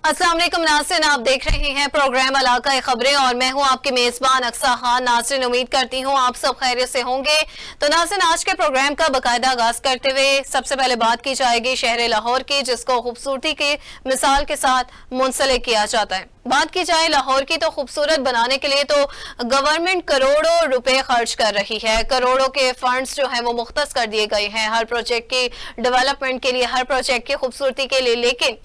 अस्सलाम वालेकुम नाज़रीन, आप देख रहे हैं प्रोग्राम इलाकाई खबरें और मैं हूं आपके मेज़बान अक्सा खान। नाज़रीन, उम्मीद करती हूं आप सब खैरियत से होंगे। तो नाज़रीन, आज के प्रोग्राम का बाकायदा आगाज करते हुए सबसे पहले बात की जाएगी शहर लाहौर की, जिसको खूबसूरती की मिसाल के साथ मुंसलिक किया जाता है। बात की जाए लाहौर की तो खूबसूरत बनाने के लिए तो गवर्नमेंट करोड़ों रुपए खर्च कर रही है। करोड़ों के फंड्स जो हैं वो मुख्तस कर दिए गए हैं हर प्रोजेक्ट की डेवलपमेंट के लिए, हर प्रोजेक्ट की खूबसूरती के लिए। लेकिन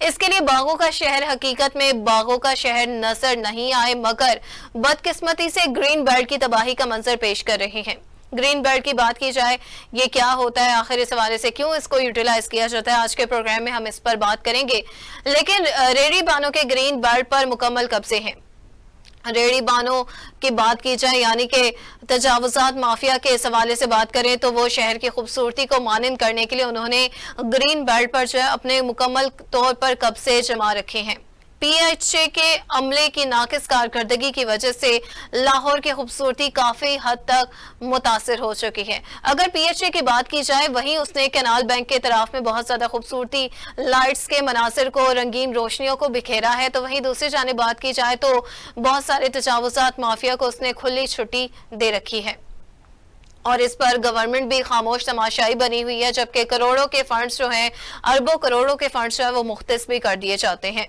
इसके लिए बागों का शहर हकीकत में बागों का शहर नजर नहीं आए, मगर बदकिस्मती से ग्रीन बेल्ट की तबाही का मंजर पेश कर रहे हैं। ग्रीन बेल्ट की बात की जाए, ये क्या होता है आखिर, इस हवाले से क्यों इसको यूटिलाइज किया जाता है, आज के प्रोग्राम में हम इस पर बात करेंगे। लेकिन रेडी बानों के ग्रीन बेल्ट पर मुकम्मल कब्जे हैं। रेडी बानों की बात की जाए, यानी कि तजावुजात माफिया के इस हवाले से बात करें तो वो शहर की खूबसूरती को मानन करने के लिए उन्होंने ग्रीन बेल्ट पर जो है अपने मुकम्मल तौर पर कब्जे जमा रखे हैं। पीएचए के अमले की नाकिस कारकर्दगी की वजह से लाहौर की खूबसूरती काफी हद तक मुतासिर हो चुकी है। अगर पीएचए की बात की जाए, वहीं उसने कैनाल बैंक के तरफ में बहुत ज्यादा खूबसूरती लाइट्स के मनासिर को, रंगीन रोशनियों को बिखेरा है, तो वहीं दूसरी जानिब बात की जाए तो बहुत सारे तजावुजात माफिया को उसने खुली छुट्टी दे रखी है और इस पर गवर्नमेंट भी खामोश तमाशाई बनी हुई है, जबकि करोड़ों के फंड्स जो हैं, अरबों करोड़ों के फंड्स जो है वो मुख्तस भी कर दिए जाते हैं।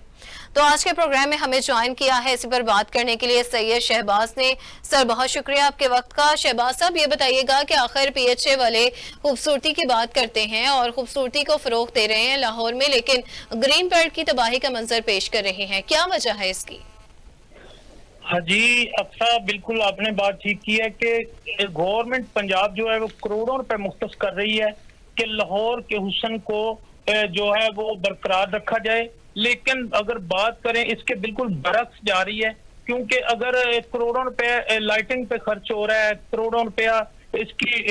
तो आज के प्रोग्राम में हमें ज्वाइन किया है इसी पर बात करने के लिए सैयद शहबाज ने। सर, बहुत शुक्रिया आपके वक्त का। शहबाज साहब, ये बताइएगा कि आखिर पीएचए वाले खूबसूरती की बात करते हैं और खूबसूरती को फरोग दे रहे हैं लाहौर में, लेकिन ग्रीन बेल्ट की तबाही का मंजर पेश कर रहे हैं, क्या वजह है इसकी? हाँ जी अक्सा, बिल्कुल आपने बात ठीक की है कि गवर्नमेंट पंजाब जो है वो करोड़ों रुपए मुख्तस कर रही है कि लाहौर के हुस्न को जो है वो बरकरार रखा जाए। लेकिन अगर बात करें इसके बिल्कुल बरक्स जा रही है, क्योंकि अगर करोड़ों रुपए लाइटिंग पे खर्च हो रहा है, करोड़ों रुपया इसकी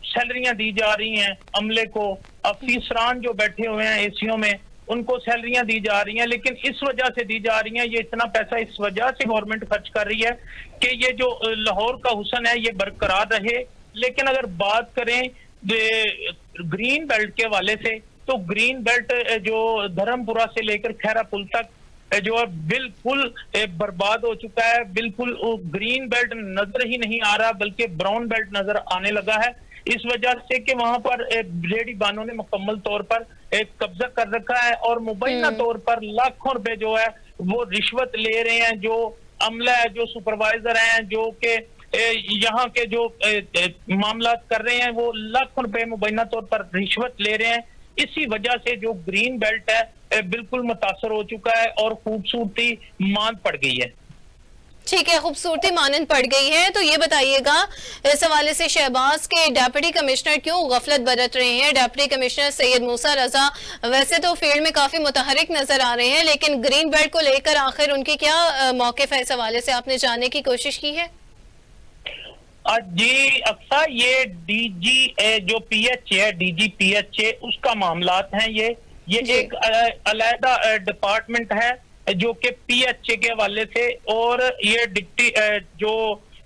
सैलरियां दी जा रही हैं अमले को, अफसरान जो बैठे हुए हैं एसीओ में उनको सैलरियां दी जा रही हैं, लेकिन इस वजह से दी जा रही हैं, ये इतना पैसा इस वजह से गवर्नमेंट खर्च कर रही है कि ये जो लाहौर का हुस्न है ये बरकरार रहे। लेकिन अगर बात करें ग्रीन बेल्ट के हवाले से, तो ग्रीन बेल्ट जो धर्मपुरा से लेकर खैरा पुल तक जो है बिल्कुल बर्बाद हो चुका है। बिल्कुल ग्रीन बेल्ट नजर ही नहीं आ रहा, बल्कि ब्राउन बेल्ट नजर आने लगा है, इस वजह से कि वहां पर रेडी बानों ने मुकम्मल तौर पर कब्जा कर रखा है और मुबैना तौर पर लाखों रुपए जो है वो रिश्वत ले रहे हैं। जो अमला है, जो सुपरवाइजर हैं, जो के यहाँ के जो मामला कर रहे हैं, वो लाखों रुपए मुबैना तौर पर रिश्वत ले रहे हैं। इसी वजह से जो ग्रीन बेल्ट है बिल्कुल मुतासर हो चुका है और खूबसूरती मांद पड़ गई है। ठीक है, खूबसूरती मानन पड़ गई है। तो ये बताइएगा इस हवाले से शहबाज के डिप्टी कमिश्नर क्यों गफलत बरत रहे हैं? डिप्टी कमिश्नर सैयद मूसा रजा वैसे तो फील्ड में काफी मुतहरिक नजर आ रहे हैं, लेकिन ग्रीन बेल्ट को लेकर आखिर उनकी क्या मौक़िफ़ है, इस हवाले से आपने जानने की कोशिश की है? जी अक्सा, ये डीजी जो पीएचए है, डीजी पीएचए उसका मामलात हैं। ये एक अलहदा डिपार्टमेंट है जो कि पीएचए के हवाले से, और ये डिप्टी जो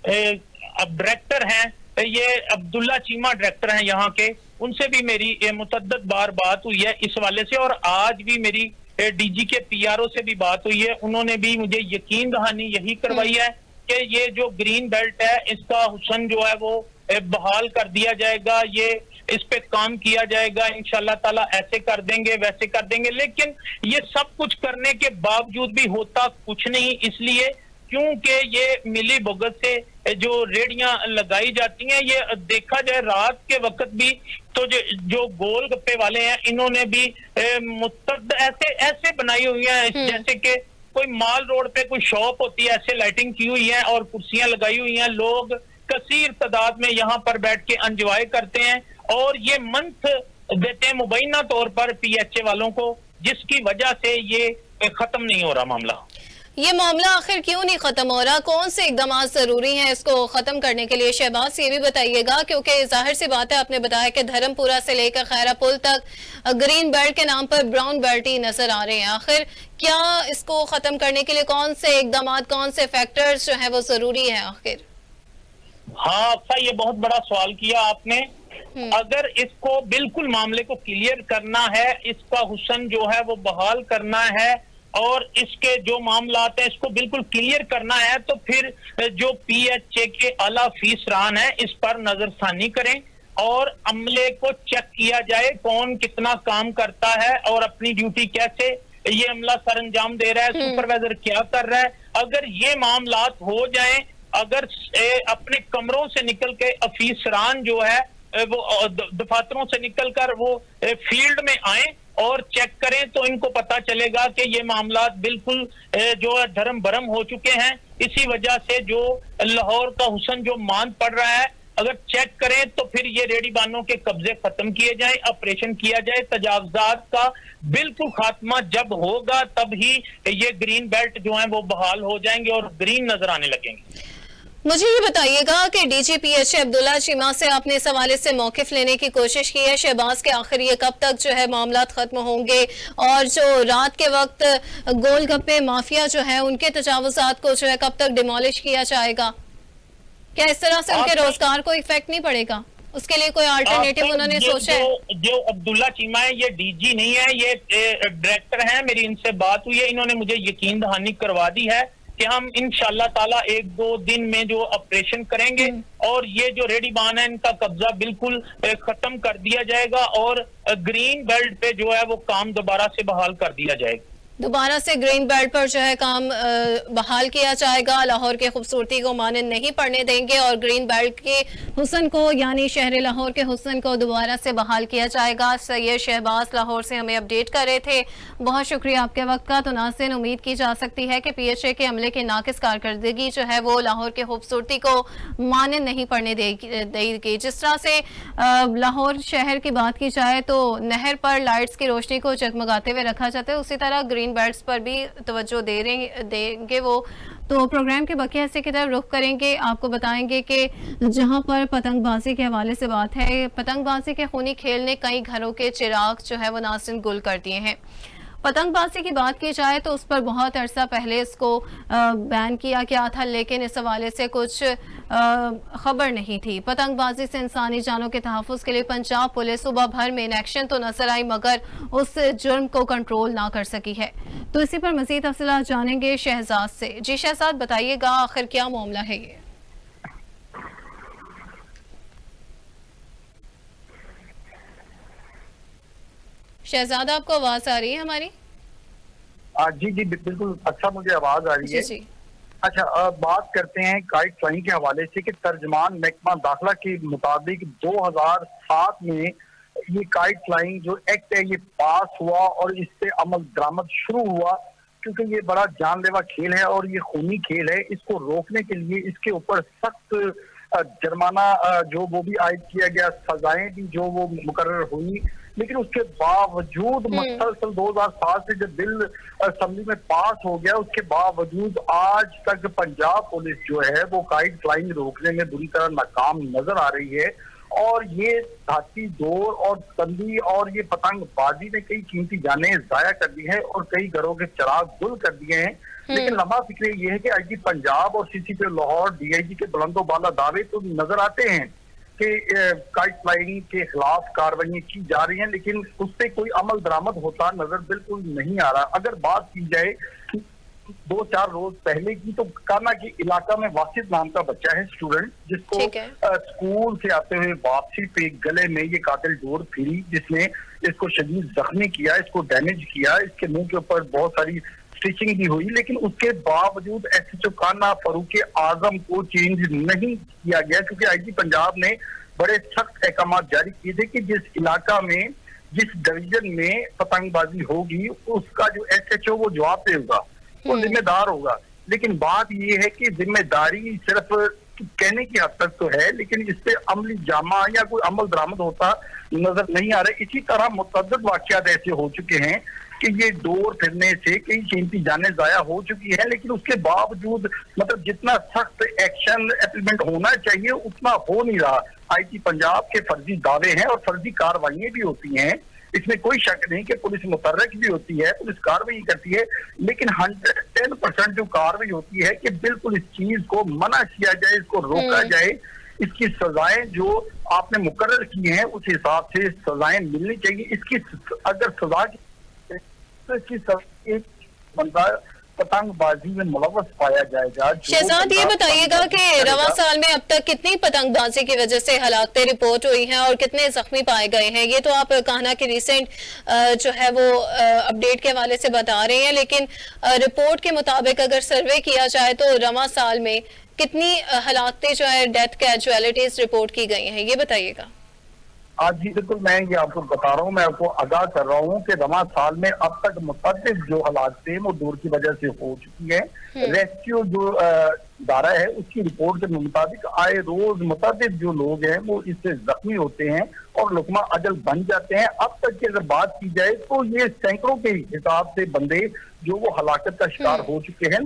डायरेक्टर हैं, ये अब्दुल्ला चीमा डायरेक्टर हैं यहाँ के, उनसे भी मेरी मुतद्दद बार बात हुई है इस हवाले से, और आज भी मेरी डीजी के पीआरओ से भी बात हुई है। उन्होंने भी मुझे यकीन दहानी यही करवाई है कि ये जो ग्रीन बेल्ट है इसका हुस्न जो है वो बहाल कर दिया जाएगा, ये इस पे काम किया जाएगा, इंशाल्लाह ताला ऐसे कर देंगे वैसे कर देंगे। लेकिन ये सब कुछ करने के बावजूद भी होता कुछ नहीं, इसलिए क्योंकि ये मिली भगत से जो रेडियां लगाई जाती हैं, ये देखा जाए रात के वक्त भी तो जो गोल गप्पे वाले हैं इन्होंने भी मुस्तद ऐसे बनाई हुई है जैसे कि कोई माल रोड पे कोई शॉप होती है, ऐसे लाइटिंग की हुई है और कुर्सियां लगाई हुई हैं। लोग कसीर तादाद में यहाँ पर बैठ के एंजॉय करते हैं और ये मंथ देते हैं मुबैना तौर पर पीएचए वालों को, जिसकी वजह से ये खत्म नहीं हो रहा मामला। ये मामला आखिर क्यों नहीं खत्म हो रहा? कौन से इकदाम जरूरी हैं इसको खत्म करने के लिए? शहबाज, ये भी बताइएगा, क्योंकि जाहिर सी बात है, आपने बताया कि धर्मपुरा से लेकर खैरा पुल तक ग्रीन बेल्ट के नाम पर ब्राउन बेल्ट ही नजर आ रहे हैं। आखिर क्या इसको खत्म करने के लिए कौन से इकदाम, कौन से फैक्टर्स जो है वो जरूरी है आखिर? हाँ अच्छा, ये बहुत बड़ा सवाल किया आपने। अगर इसको बिल्कुल मामले को क्लियर करना है, इसका हुस्न जो है वो बहाल करना है, और इसके जो मामलात हैं इसको बिल्कुल क्लियर करना है, तो फिर जो PHA के आला अफसरान है इस पर नजरसानी करें और अमले को चेक किया जाए कौन कितना काम करता है और अपनी ड्यूटी कैसे ये अमला सर अंजाम दे रहा है, सुपरवाइजर क्या कर रहा है। अगर ये मामलात हो जाएं, अगर अपने कमरों से निकल के अफसरान जो है वो दफातरों से निकलकर वो फील्ड में आए और चेक करें, तो इनको पता चलेगा कि ये मामलात बिल्कुल जो है धर्म भरम हो चुके हैं। इसी वजह से जो लाहौर का हुस्न जो मांद पड़ रहा है, अगर चेक करें तो फिर ये रेहड़ीबानों के कब्जे खत्म किए जाए, ऑपरेशन किया जाए। तजावजात का बिल्कुल खात्मा जब होगा तब ही ये ग्रीन बेल्ट जो है वो बहाल हो जाएंगे और ग्रीन नजर आने लगेंगे। मुझे ये बताइएगा कि DGPHA अब्दुल्ला चीमा से आपने इस हवाले से मौकिफ लेने की कोशिश की है। शहबाज के आखिर ये कब तक जो है मामला खत्म होंगे, और जो रात के वक्त गोलगप्पे माफिया जो है उनके तजावुजात को जो है कब तक डिमोलिश किया जाएगा? क्या इस तरह से उनके रोजगार को इफेक्ट नहीं पड़ेगा? उसके लिए कोई अल्टरनेटिव उन्होंने सोचा है? जो अब्दुल्ला चीमा है ये DG नहीं है, ये डायरेक्टर है। मेरी इनसे बात हुई है, इन्होंने मुझे यकीन दहानी करवा दी है कि हम इंशाल्लाह ताला 1-2 दिन में जो ऑपरेशन करेंगे और ये जो रेहड़ीबान है इनका कब्जा बिल्कुल खत्म कर दिया जाएगा और ग्रीन बेल्ट पे जो है वो काम दोबारा से बहाल कर दिया जाएगा। दोबारा से ग्रीन बेल्ट पर जो है काम बहाल किया जाएगा। लाहौर की खूबसूरती को माने नहीं पड़ने देंगे और ग्रीन बेल्ट के हुस्न को यानी शहर लाहौर के हुस्न को दोबारा से बहाल किया जाएगा। सैयद शहबाज लाहौर से हमें अपडेट कर रहे थे। बहुत शुक्रिया आपके वक्त का। तो नाज़रीन, उम्मीद की जा सकती है कि PHA के अमले की नाकिस कारकर्दगी जो है वो लाहौर की खूबसूरती को माने नहीं पड़ने देगी। जिस तरह से लाहौर शहर की बात की जाए तो नहर पर लाइट्स की रोशनी को जगमगाते हुए रखा जाता है, उसी तरह ग्रीन बेल्ट्स पर भी तवज्जो देंगे वो। तो प्रोग्राम के बकिया हिस्से की तरफ रुख करेंगे। आपको बताएंगे कि जहां पर पतंगबाजी के हवाले से बात है, पतंगबाजी के खूनी खेल ने कई घरों के चिराग जो है वो नाज़रीन गुल कर दिए हैं। पतंगबाजी की बात की जाए तो उस पर बहुत अरसा पहले इसको बैन किया गया था, लेकिन इस हवाले से कुछ खबर नहीं थी। पतंगबाजी से इंसानी जानों के तहफ़्फ़ुज़ के लिए पंजाब पुलिस सुबह भर में इन एक्शन तो नजर आई, मगर उस जुर्म को कंट्रोल ना कर सकी है। तो इसी पर मज़ीद तफसीलात जानेंगे शहजाद से। जी शहजाद, बताइएगा आखिर क्या मामला है ये? शहजाद, आपको आवाज आ रही है हमारी? जी जी बिल्कुल, अच्छा मुझे आवाज आ रही है। जी। अच्छा, बात करते हैं काइट फ्लाइंग के हवाले से कि तर्जमान महकमा दाखिला के मुताबिक 2007 में ये काइट फ्लाइंग जो एक्ट है ये पास हुआ और इस पे अमल दरामद शुरू हुआ, क्योंकि ये बड़ा जानलेवा खेल है और ये खूनी खेल है। इसको रोकने के लिए इसके ऊपर सख्त जुर्माना जो वो भी आयद किया गया, सजाएं भी जो वो मुकर्रर हुई, लेकिन उसके बावजूद मुसलसल 2007 से जब बिल असेंबली में पास हो गया, उसके बावजूद आज तक पंजाब पुलिस जो है वो काइट फ्लाइंग रोकने में बुरी तरह नाकाम नजर आ रही है। और ये धाती दौर और तंदी और ये पतंगबाजी ने कई कीमती जानें जाया कर दी है और कई घरों के चिराग गुल कर दिए हैं। लेकिन लम्हा फिक्र ये है कि IG पंजाब और CCP लाहौर DIG के बुलंदो बाला दावे तो नजर आते हैं कि काइट फ्लाइंग के खिलाफ कार्रवाई की जा रही है, लेकिन उस पर कोई अमल दरामद होता नजर बिल्कुल नहीं आ रहा। अगर बात की जाए 2-4 रोज पहले की, तो काना के इलाका में वासिद नाम का बच्चा है, स्टूडेंट, जिसको स्कूल से आते हुए वापसी पे गले में ये कातिल डोर फिरी, जिसने इसको शदीद जख्मी किया, इसको डैमेज किया, इसके मुंह के ऊपर बहुत सारी स्टिचिंग भी हुई। लेकिन उसके बावजूद SHO काना फारूक आजम को चेंज नहीं किया गया, क्योंकि IG पंजाब ने बड़े सख्त अहकाम जारी किए थे कि जिस इलाका में जिस डिवीजन में पतंगबाजी होगी उसका जो SHO वो जवाब देगा, वो जिम्मेदार होगा। लेकिन बात ये है कि जिम्मेदारी सिर्फ कहने की हद तक तो है, लेकिन इस पे अमली जामा या कोई अमल दरामद होता नजर नहीं आ रहा। इसी तरह मुतअद्दिद वाक़यात ऐसे हो चुके हैं कि ये डोर फिरने से कई कीमती जानें जाया हो चुकी है, लेकिन उसके बावजूद मतलब जितना सख्त एक्शन इम्प्लीमेंट होना चाहिए उतना हो नहीं रहा। IG पंजाब के फर्जी दावे हैं और फर्जी कार्रवाइयां भी होती हैं, इसमें कोई शक नहीं कि पुलिस मुतर्रक भी होती है, पुलिस कार्रवाई करती है, लेकिन 110% जो कार्रवाई होती है कि बिल्कुल इस चीज को मना किया जाए, इसको रोका जाए, इसकी सजाएं जो आपने मुकर्रर की हैं उस हिसाब से सजाएं मिलनी चाहिए। इसकी अगर सजा बंदा पतंगबाजी में मुलव्वस पाया जाएगा। शहजाद, ये बताइएगा कि रवा साल में अब तक कितनी पतंगबाजी की वजह से हलाकतें रिपोर्ट हुई हैं और कितने जख्मी पाए गए हैं? ये तो आप कहना कि रिसेंट जो है वो अपडेट के हवाले से बता रहे हैं, लेकिन रिपोर्ट के मुताबिक अगर सर्वे किया जाए तो रवा साल में कितनी हलाकतें जो है डेथ कैजुअलिटीज रिपोर्ट की गई हैं, ये बताइएगा। आज जी बिल्कुल मैं ये आपको बता रहा हूँ, मैं आपको आगाह कर रहा हूँ कि रमा साल में अब तक मुतअद्दिद जो हालात थे वो दूर की वजह से हो चुकी है। रेस्क्यू जो इदारा है उसकी रिपोर्ट के मुताबिक आए रोज मुतअद्दिद जो लोग हैं वो इससे जख्मी होते हैं और लुकमा अजल बन जाते हैं। अब तक की अगर बात की जाए तो ये सैकड़ों के हिसाब से बंदे जो वो हलाकत का शिकार हो चुके हैं,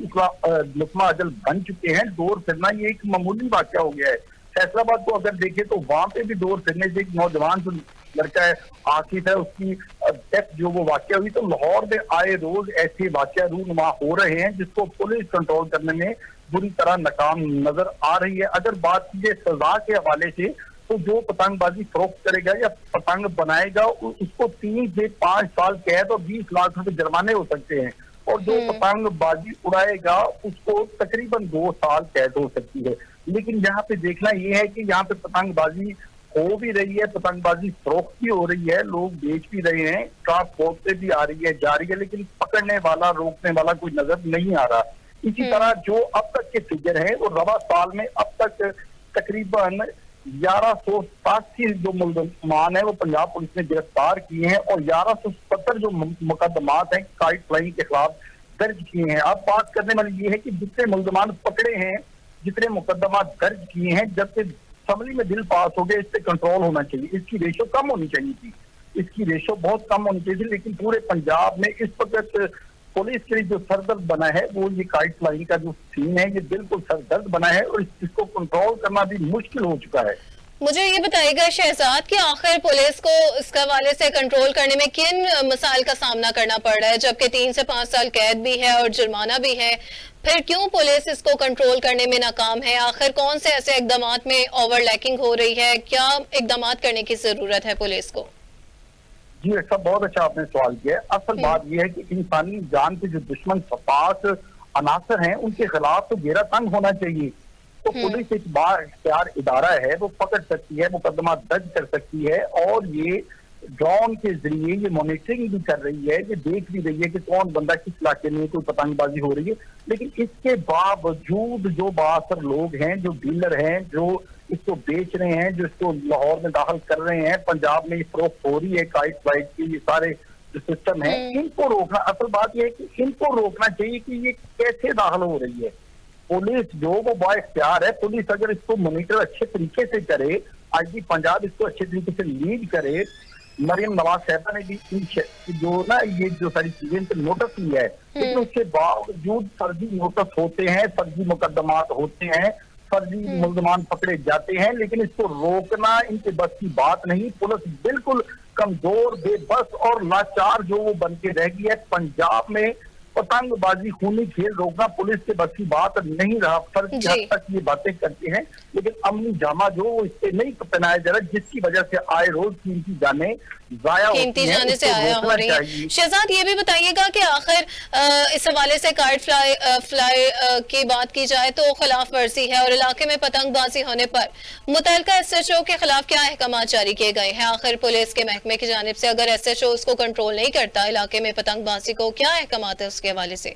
लुकमा अजल बन चुके हैं। दौर फिरना ये एक मामूली वाक़या हो गया है। फैसलाबाद को अगर देखें तो वहां पे भी दौर फिरने से एक नौजवान जो लड़का है आसिफ है उसकी डेथ जो वो वाकया हुई। तो लाहौर में आए रोज ऐसे वाकया रूनुमा हो रहे हैं जिसको पुलिस कंट्रोल करने में बुरी तरह नाकाम नजर आ रही है। अगर बात कीजिए सजा के हवाले से तो जो पतंगबाजी फरोख्त करेगा या पतंग बनाएगा उसको 3 से 5 साल कैद और 20 लाख रुपए जुर्माने हो सकते हैं, और जो पतंगबाजी उड़ाएगा उसको तकरीबन 2 साल कैद हो सकती है। लेकिन यहाँ पे देखना ये है कि यहाँ पे पतंगबाजी हो भी रही है, पतंगबाजी फरोख्त भी हो रही है, लोग बेच भी रहे हैं, ट्रांसपोर्ट से भी आ रही है जा रही है, लेकिन पकड़ने वाला रोकने वाला कोई नजर नहीं आ रहा। इसी तरह जो अब तक के फिगर हैं वो रवा साल में अब तक तकरीबन 1187 जो मुलजमान है वो पंजाब पुलिस ने गिरफ्तार किए हैं और 1170 जो मुकदमात हैं काइट फ्लाइंग के खिलाफ दर्ज किए हैं। अब बात करने वाली ये है कि जितने मुलजमान पकड़े हैं, जितने मुकदमा दर्ज किए हैं, जब से असम्बली में बिल पास हो गए इस पे कंट्रोल होना चाहिए। इसकी रेशो कम होनी चाहिए थी, इसकी रेशो बहुत कम होनी चाहिए थी। लेकिन पूरे पंजाब में इस वक्त पुलिस के लिए जो सरदर्द बना है वो ये काइट फ्लाइंग का जो सीन है ये बिल्कुल सरदर्द बना है और इसको कंट्रोल करना भी मुश्किल हो चुका है। मुझे ये बताइएगा शहजाद कि आखिर पुलिस को इसके हवाले से कंट्रोल करने में किन मसाइल का सामना करना पड़ रहा है, जबकि 3 से 5 साल कैद भी है और जुर्माना भी है? फिर क्यों पुलिस इसको कंट्रोल करने में नाकाम है? आखिर कौन से ऐसे इकदाम में ओवरलैकिंग हो रही है? क्या इकदाम करने की जरूरत है पुलिस को? जी सब बहुत अच्छा आपने सवाल किया। असल बात यह है कि इंसानी जान के जो दुश्मन सपास अनासर हैं उनके खिलाफ तो घेरा तंग होना चाहिए। तो पुलिस एक बाख्तियार इदारा है, वो पकड़ सकती है, मुकदमा दर्ज कर सकती है और ये ड्रोन के जरिए ये मॉनिटरिंग भी कर रही है, ये देख भी रही है कि कौन बंदा किस इलाके में कोई पतंगबाजी हो रही है। लेकिन इसके बावजूद जो बासर लोग हैं, जो डीलर हैं, जो इसको बेच रहे हैं, जो इसको लाहौर में दाखिल कर रहे हैं, पंजाब में ये फरोख्त हो रही है काइट फ्लाइट की, ये सारे जो सिस्टम है इनको रोकना। असल बात यह है कि इनको रोकना चाहिए कि ये कैसे दाखिल हो रही है। पुलिस जो वो बाख्तियार है, पुलिस अगर इसको मॉनिटर अच्छे तरीके से करे, आईजी पंजाब इसको अच्छे तरीके से लीड करे। मरियम नवाज साहबा ने भी जो ना ये जो सारी चीजें नोटिस लिया है, लेकिन उसके बावजूद फर्जी नोटिस होते हैं, फर्जी मुकदमात होते हैं, फर्जी मुलजमान पकड़े जाते हैं, लेकिन इसको रोकना इनके बस की बात नहीं। पुलिस बिल्कुल कमजोर, बेबस और लाचार जो वो बन के रह गई है। पंजाब में पतंगबाजी खूनी खेल रोकना पुलिस के बस की बात नहीं रहा। फर्जी हद तक ये बातें करते हैं, लेकिन अमनी जामा जो वो इससे नहीं पहनाया जा रहा, जिसकी वजह से आए रोज कीमती जाने जाया होती हैं, जाने से आया हो रही है। शहजाद ये भी बताइएगा कि आखिर इस हवाले से काइट फ्लाई की बात की जाए तो खिलाफ वर्जी है और इलाके में पतंगबाजी होने पर मुतल्लिका SHO के खिलाफ क्या अहकाम जारी किए गए हैं? आखिर पुलिस के महकमे की जानिब से अगर SHO उसको कंट्रोल नहीं करता इलाके में पतंगबाजी को, क्या अहकाम है उसके हवाले से?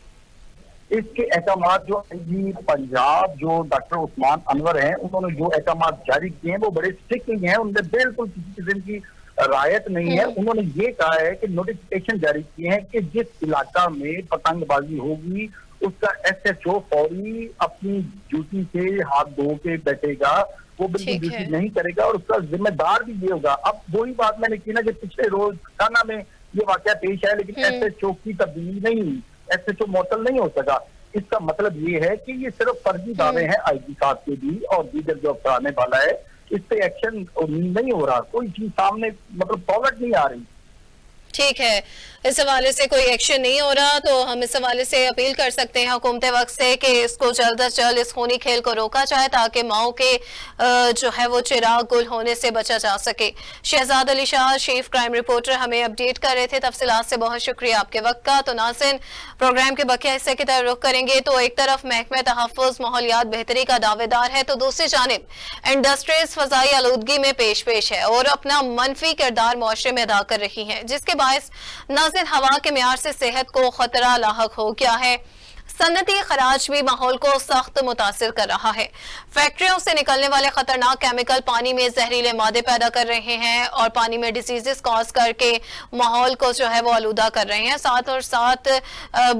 इसके अहकाम जो आईजी पंजाब जो डॉक्टर उस्मान अनवर हैं, उन्होंने जो अहकाम जारी किए हैं वो बड़े स्ट्रिक्ट हैं, उनमें बिल्कुल किसी किस्म की रायत नहीं है। उन्होंने ये कहा है कि नोटिफिकेशन जारी किए हैं कि जिस इलाका में पतंगबाजी होगी उसका SHO फौरी अपनी ड्यूटी से हाथ धो के बैठेगा, वो बिल्कुल ड्यूटी नहीं करेगा और उसका जिम्मेदार भी ये होगा। अब वही बात मैंने की ना कि पिछले रोज थाना में ये वाकया पेश आया, लेकिन SHO की तब्दीली नहीं हुई, SHO मौतल नहीं हो सका। इसका मतलब ये है कि ये सिर्फ फर्जी दावे हैं आईजी साहब के भी और दीगर जो अफसर आने वाला है, इस पे एक्शन नहीं हो रहा, कोई चीज सामने मतलब फॉरवर्ड नहीं आ रही। ठीक है, इस हवाले से कोई एक्शन नहीं हो रहा, तो हम इस हवाले से अपील कर सकते हैं हुकूमत वक्त से कि इसको जल्द अज जल्द इस खूनी खेल को रोका जाए ताकि माओ के जो है वो चिराग गुल होने से बचा जा सके। Shahzad Ali Shah, chief crime reporter, हमें अपडेट कर रहे थे। तफसीलात से बहुत शुक्रिया आपके वक्त का। तो नाज़रीन, प्रोग्राम के बकिया हिस्से की तरफ रुख करेंगे। तो एक तरफ महकमा तहफ़्फ़ुज़ माहौलियात बेहतरी का दावेदार है, तो दूसरी जानिब इंडस्ट्रीज फजाई आलूदगी में पेश पेश है और अपना मनफी किरदार मुआशरे में अदा कर रही है, जिसके बायस नाज़रीन हवा के मेयार से सेहत को खतरा लाहक हो गया है। सनती खराज भी माहौल को सख्त मुतासिर कर रहा है। फैक्ट्रियों से निकलने वाले खतरनाक केमिकल पानी में जहरीले मादे पैदा कर रहे हैं और पानी में डिसीजेस कॉज करके माहौल को जो है वो आलूदा कर रहे हैं। साथ और साथ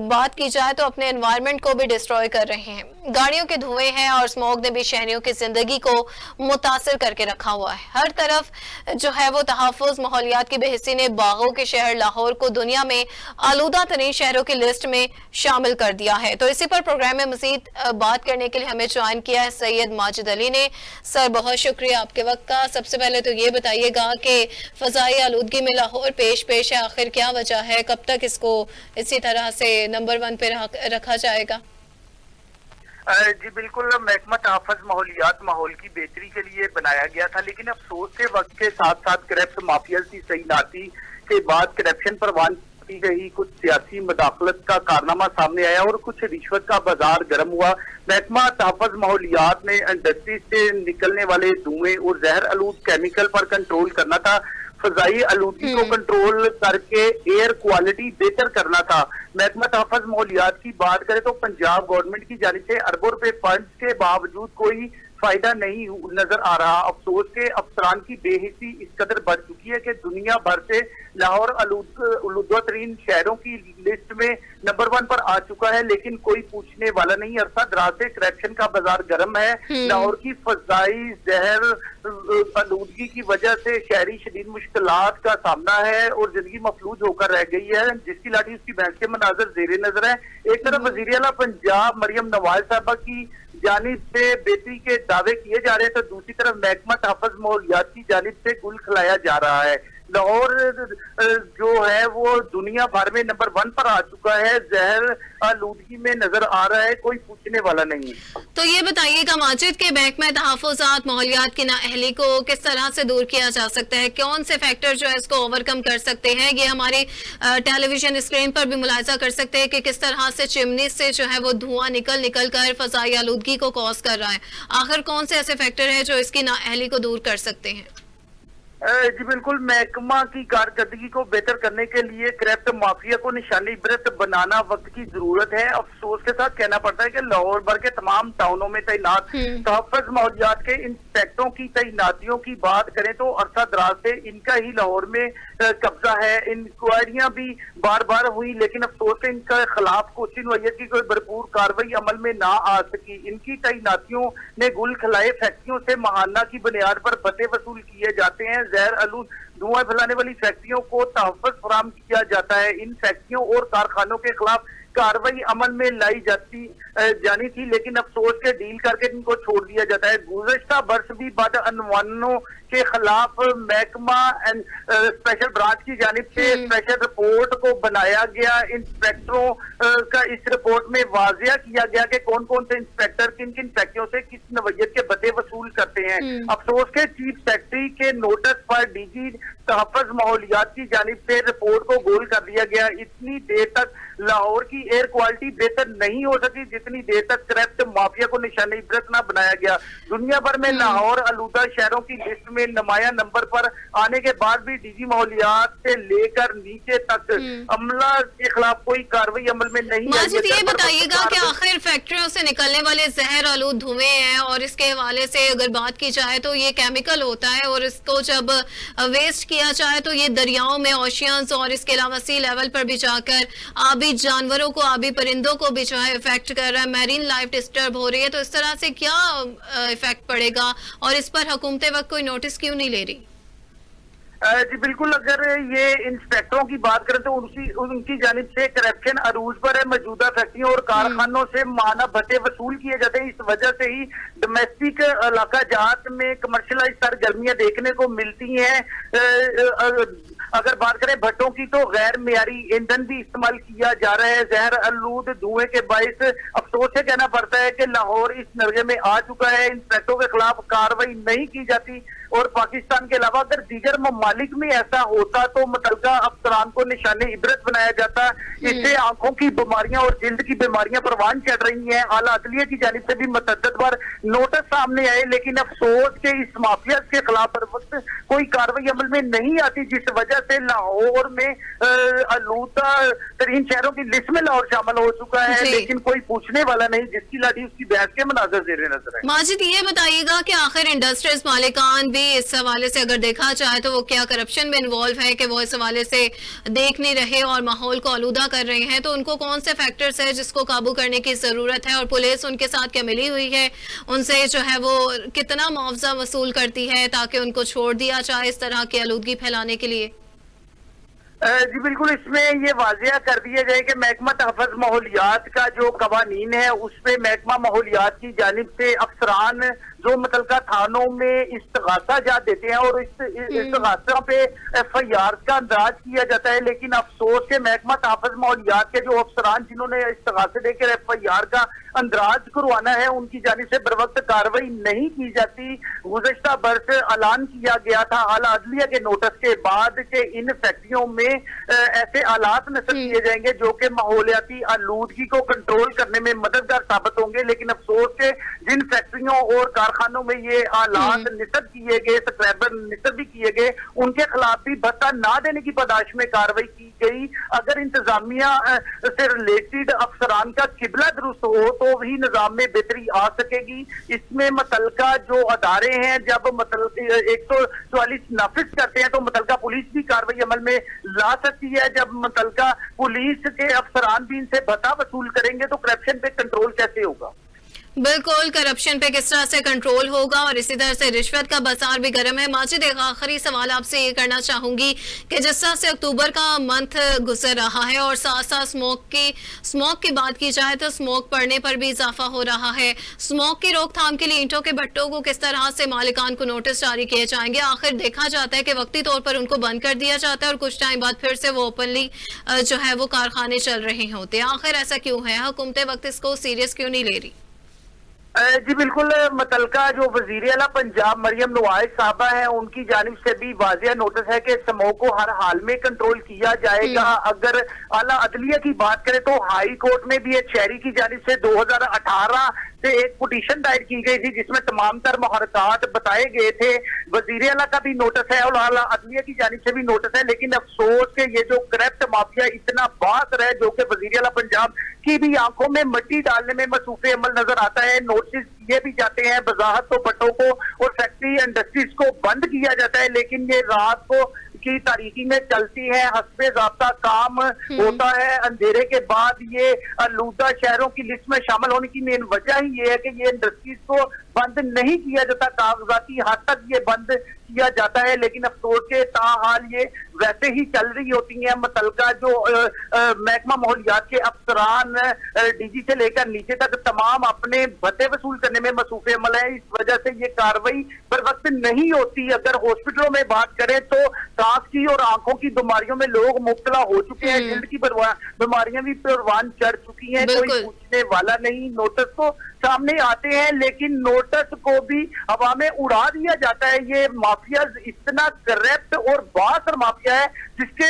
बात की जाए तो अपने एनवायरनमेंट को भी डिस्ट्रॉय कर रहे हैं। गाड़ियों के धुएं हैं और स्मोक ने भी शहरियों की जिंदगी को मुतासिर करके रखा हुआ है। हर तरफ जो है वो तहफ़्फ़ुज़ माहौलियात की बेहिसी ने बागों के शहर लाहौर को दुनिया में आलूदा तरीन शहरों की लिस्ट में शामिल कर दिया है। तो इसी पर प्रोग्राम में मजीद बात करने के लिए हमें ज्वाइन किया है सैयद माजिद अली ने। सर, बहुत शुक्रिया आपके वक्त का। सबसे पहले तो ये बताइएगा कि फजाई आलूदगी में लाहौर पेश पेश है, आखिर क्या वजह है, कब तक इसको इसी तरह से नंबर 1 पे रखा जाएगा? जी बिल्कुल, महकमा तहफ़्फ़ुज़ माहौलियात माहौल की बेहतरी के लिए बनाया गया था, लेकिन अफसोस के वक्त के साथ साथ करप्ट माफिया की तैनाती के बाद करप्शन परवान की गई कुछ सियासी मदाखलत का कारनामा सामने आया और कुछ रिश्वत का बाजार गर्म हुआ। महकमा तहफ़्फ़ुज़ माहौलियात ने इंडस्ट्री से निकलने वाले धुएं और जहर आलूद केमिकल पर कंट्रोल करना था, फजाई आलूदगी को कंट्रोल करके एयर क्वालिटी बेहतर करना था। महकमा तहफ़्फ़ुज़ माहौलियात की बात करें तो पंजाब गवर्नमेंट की जानिब से अरबों रुपए फंड्स के बावजूद कोई फायदा नहीं नजर आ रहा। अफसोस के अफसरान की बेहिसी इस कदर बढ़ चुकी है कि दुनिया भर से लाहौर आलूदा तरीन शहरों की लिस्ट में नंबर 1 पर आ चुका है, लेकिन कोई पूछने वाला नहीं। अरसा दराज से करप्शन का बाजार गर्म है। लाहौर की फजाई जहर आलूदगी की वजह से शहरी शदीद मुश्किलात का सामना है और जिंदगी मफलूज होकर रह गई है। जिसकी लाठी उसकी भैंस के मनाजर जेरे नजर है। एक तरफ वज़ीर आला पंजाब मरियम नवाज साहबा की जानिब से बेहतरी के दावे किए जा रहे हैं, तो दूसरी तरफ महकमा तहफ़्फ़ुज़ माहौलियात की जानिब से गुल खिलाया जा रहा है। लाहौर जो है वो दुनिया भर में नंबर 1 पर आ चुका है, जहर आलूदगी में नजर आ रहा है, कोई पूछने वाला नहीं। तो ये बताइएगा माजिद के महकमा तहफ़्फ़ुज़ात माहौलियात की नाअहली को किस तरह से दूर किया जा सकता है, कौन से फैक्टर जो है इसको ओवरकम कर सकते हैं? ये हमारी टेलीविजन स्क्रीन पर भी मुलाहिजा कर सकते हैं कि किस तरह से चिमनी से जो है वो धुआं निकल कर फजाई आलूदगी को कॉज कर रहा है। आखिर कौन से ऐसे फैक्टर हैं जो इसकी नाअहली को दूर कर सकते हैं? जी बिल्कुल, महकमा की कारकर्दगी को बेहतर करने के लिए करप्ट माफिया को निशानी इबरत बनाना वक्त की जरूरत है। अफसोस के साथ कहना पड़ता है कि लाहौर भर के तमाम टाउनों में तैनात तहफ़्फ़ुज़ माहौलियात के इंस्पेक्टरों की तैनातियों की बात करें तो अरसा दराज से इनका ही लाहौर में कब्जा है। इंक्वायरियां भी बार बार हुई, लेकिन अफसोस के इनके खिलाफ कोशिश नौयत की कोई भरपूर कार्रवाई अमल में ना आ सकी। इनकी तैनातियों ने गुल खिलाए। फैक्ट्रियों से महाना की बुनियाद पर भत्ते वसूल किए जाते हैं। जहर आलूद धुआं फैलाने वाली फैक्ट्रियों को तहफ़्फ़ुज़ फराहम किया जाता है। इन फैक्ट्रियों और कारखानों के खिलाफ कार्रवाई अमल में लाई जानी थी, लेकिन अफसोस के डील करके इनको छोड़ दिया जाता है। गुज़श्ता वर्ष भी बद अनवानों के खिलाफ महकमा स्पेशल ब्रांच की जानिब से स्पेशल रिपोर्ट को बनाया गया। इंस्पेक्टरों का इस रिपोर्ट में वाजिया किया गया कि कौन कौन से इंस्पेक्टर किन किन फैक्ट्रियों से किस नवैयत के भत्ते वसूल करते हैं। अफसोस के चीफ सेक्रेटरी के नोटिस पर डीजी तहफ़्फ़ुज़ माहौलियात की जानिब से रिपोर्ट को गोल कर दिया गया। इतनी देर तक लाहौर की एयर क्वालिटी बेहतर नहीं हो सकी जितनी देर तक करप्ट माफिया को निशानी इबरत न बनाया गया। दुनिया भर में लाहौर आलूदा शहरों की लिस्ट में नुमाया नंबर पर आने के बाद भी डीजी माहौलियात से लेकर नीचे तक अमला के खिलाफ कोई कार्रवाई अमल में नहीं आई। ये बताइएगा कि आखिर फैक्ट्रियों से निकलने वाले जहर आलूद धुएं हैं और इसके हवाले से अगर बात की जाए तो ये केमिकल होता है और इसको जब वेस्ट किया जाए तो ये दरियाओं में ओशियंस और इसके अलावा सी लेवल पर भी जाकर आबी जानवरों को आबी परिंदों को भी जो है इफेक्ट कर रहा है, मैरीन लाइफ डिस्टर्ब हो रही है। तो इस तरह से क्या इफेक्ट पड़ेगा और इस पर हुकूमत वक्त कोई नोटिस क्यों नहीं ले रही? जी बिल्कुल, अगर ये इंस्पेक्टरों की बात करें तो उनकी जानिब से करप्शन अरूज पर है। मौजूदा फैक्ट्रियों और कारखानों से माना भत्ते वसूल किए जाते हैं। इस वजह से ही डोमेस्टिक इलाका जहाज में कमर्शियलाइज सरगर्मियां देखने को मिलती हैं। अगर बात करें भट्टों की तो गैर मियारी ईंधन भी इस्तेमाल किया जा रहा है। जहर आलूद धुएं के बाइस अफसोस से कहना पड़ता है कि लाहौर इस नरगे में आ चुका है। इंस्पेक्टरों के खिलाफ कार्रवाई नहीं की जाती और पाकिस्तान के अलावा अगर दीगर ममालिक में ऐसा होता तो मुतलका अफसरान को निशाने इबरत बनाया जाता। इससे आंखों की बीमारियां और जिल्द की बीमारियां परवान चढ़ रही हैं। आला अदलिया की जानिब से भी मुतअद्दिद बार नोटिस सामने आए, लेकिन अफसोस के इस माफिया के खिलाफ हर वक्त कोई कार्रवाई अमल में नहीं आती, जिस वजह से लाहौर में आलूदा तरीन शहरों की लिस्ट में लाहौर शामिल हो चुका है, लेकिन कोई पूछने वाला नहीं। जिसकी लाठी उसकी बहस के मनाजर जेरे नजर है। माजिद, ये बताइएगा कि आखिर इंडस्ट्रीज मालिकान भी इस हवाले से अगर देखा जाए तो वो क्या करप्शन में इन्वॉल्व है कि वो इस हवाले से देख नहीं रहे और माहौल को आलूदा कर रहे हैं, तो उनको कौन से फैक्टर्स है जिसको काबू करने की जरूरत है और पुलिस उनके साथ क्या मिली हुई है, उनसे जो है वो कितना मुआवजा वसूल करती है ताकि उनको छोड़ दिया जाए इस तरह की आलूदगी फैलाने के लिए? जी बिल्कुल, इसमें ये वाजिया कर दिया जाए कि महकमा तहफ़्फ़ुज़ माहौलियात का जो कवानीन है उसमें महकमा माहौलियात की जानिब से अफसरान जो मुतलका थानों में इस्तगासा जा देते हैं और इस इस्तगासा पे FIR का अंदाज किया जाता है, लेकिन अफसोस के महकमा तहफ़्फ़ुज़ माहौलियात के जो अफसरान जिन्होंने इस्तगासे देकर FIR का अंदाज करवाना है उनकी जानिब से बर वक्त कार्रवाई नहीं की जाती। गुज़श्ता बरस ऐलान किया गया था आला अदलिया के नोटिस के बाद के इन फैक्ट्रियों में ऐसे आलात नस्ब किए जाएंगे जो कि माहौलियाती आलूदगी को कंट्रोल करने में मददगार साबित होंगे, लेकिन अफसोस के जिन फैक्ट्रियों और कारखानों में ये आलात निस्ब किए गए, सब्सक्राइबर निस्ब भी किए गए, उनके खिलाफ भी भत्ता ना देने की बर्दाश्त में कार्रवाई की गई। अगर इंतजामिया से रिलेटेड अफसरान का किबला दुरुस्त हो तो भी निजाम में बेहतरी आ सकेगी। इसमें मुतलका जो अदारे हैं जब 144 नाफिज करते हैं तो मुतलका पुलिस भी कार्रवाई अमल में ला सकती है। जब मुतलका पुलिस के अफसरान भी इनसे भत्ता वसूल करेंगे तो करप्शन पे कंट्रोल कैसे होगा? बिल्कुल, करप्शन पे किस तरह से कंट्रोल होगा और इसी तरह से रिश्वत का बाजार भी गर्म है। माजिद, एक आखिरी सवाल आपसे ये करना चाहूंगी कि जिस तरह से अक्टूबर का मंथ गुजर रहा है और साथ साथ स्मोक की बात की जाए तो स्मोक पड़ने पर भी इजाफा हो रहा है। स्मोक की रोकथाम के लिए ईंटों के भट्टों को किस तरह से मालिकान को नोटिस जारी किए जाएंगे? आखिर देखा जाता है कि वक्ती तौर पर उनको बंद कर दिया जाता है और कुछ टाइम बाद फिर से वो ओपनली जो है वो कारखाने चल रहे होते हैं। आखिर ऐसा क्यों है? हुकूमत वक्त इसको सीरियस क्यों नहीं ले रही? जी बिल्कुल, मुतलका जो वजीर आला पंजाब मरियम नवाज साहबा है उनकी जानिब से भी वाजिया नोटिस है कि स्मोक को हर हाल में कंट्रोल किया जाएगा। अगर आला अदलिया की बात करें तो हाई कोर्ट में भी एक शहरी की जानिब से 2018 से एक पिटीशन दायर की गई थी जिसमें तमाम तर मुहरकात बताए गए थे। वजीर आला का भी नोटिस है और आला अदलिया की जानिब से भी नोटिस है, लेकिन अफसोस के ये जो करप्ट माफिया इतना बासर है जो कि वजीर आला पंजाब की भी आंखों में मट्टी डालने में मसरूफ़ अमल नजर आता है। नोटिस ये भी जाते हैं, वजाहत तो भट्टों को और फैक्ट्री इंडस्ट्रीज को बंद किया जाता है, लेकिन ये रात को की तारीकी में चलती है, हस्बे ज़ाब्ता काम होता है। अंधेरे के बाद ये आलूदा शहरों की लिस्ट में शामिल होने की मेन वजह ही ये है कि ये इंडस्ट्रीज को बंद नहीं किया जाता, कागजाती हद तक ये बंद किया जाता है, लेकिन अफसोस के ताहाल ये वैसे ही चल रही होती है। मुतलका जो महकमा माहौलियात के अफसरान DG से लेकर नीचे तक तमाम अपने भत्ते वसूल करने में मसरूफ़ अमल है। इस वजह से ये कार्रवाई बर वक्त नहीं होती। अगर हॉस्पिटलों में बात करें तो सांस की और आंखों की बीमारियों में लोग मुब्तला हो चुके हैं, जिल्द की बीमारियां भी परवान चढ़ चुकी हैं, कोई पूछने वाला नहीं। नोटिस तो सामने आते हैं लेकिन नोटिस को भी हवा में उड़ा दिया जाता है। ये माफिया इतना करप्ट और बासर माफिया है जिसके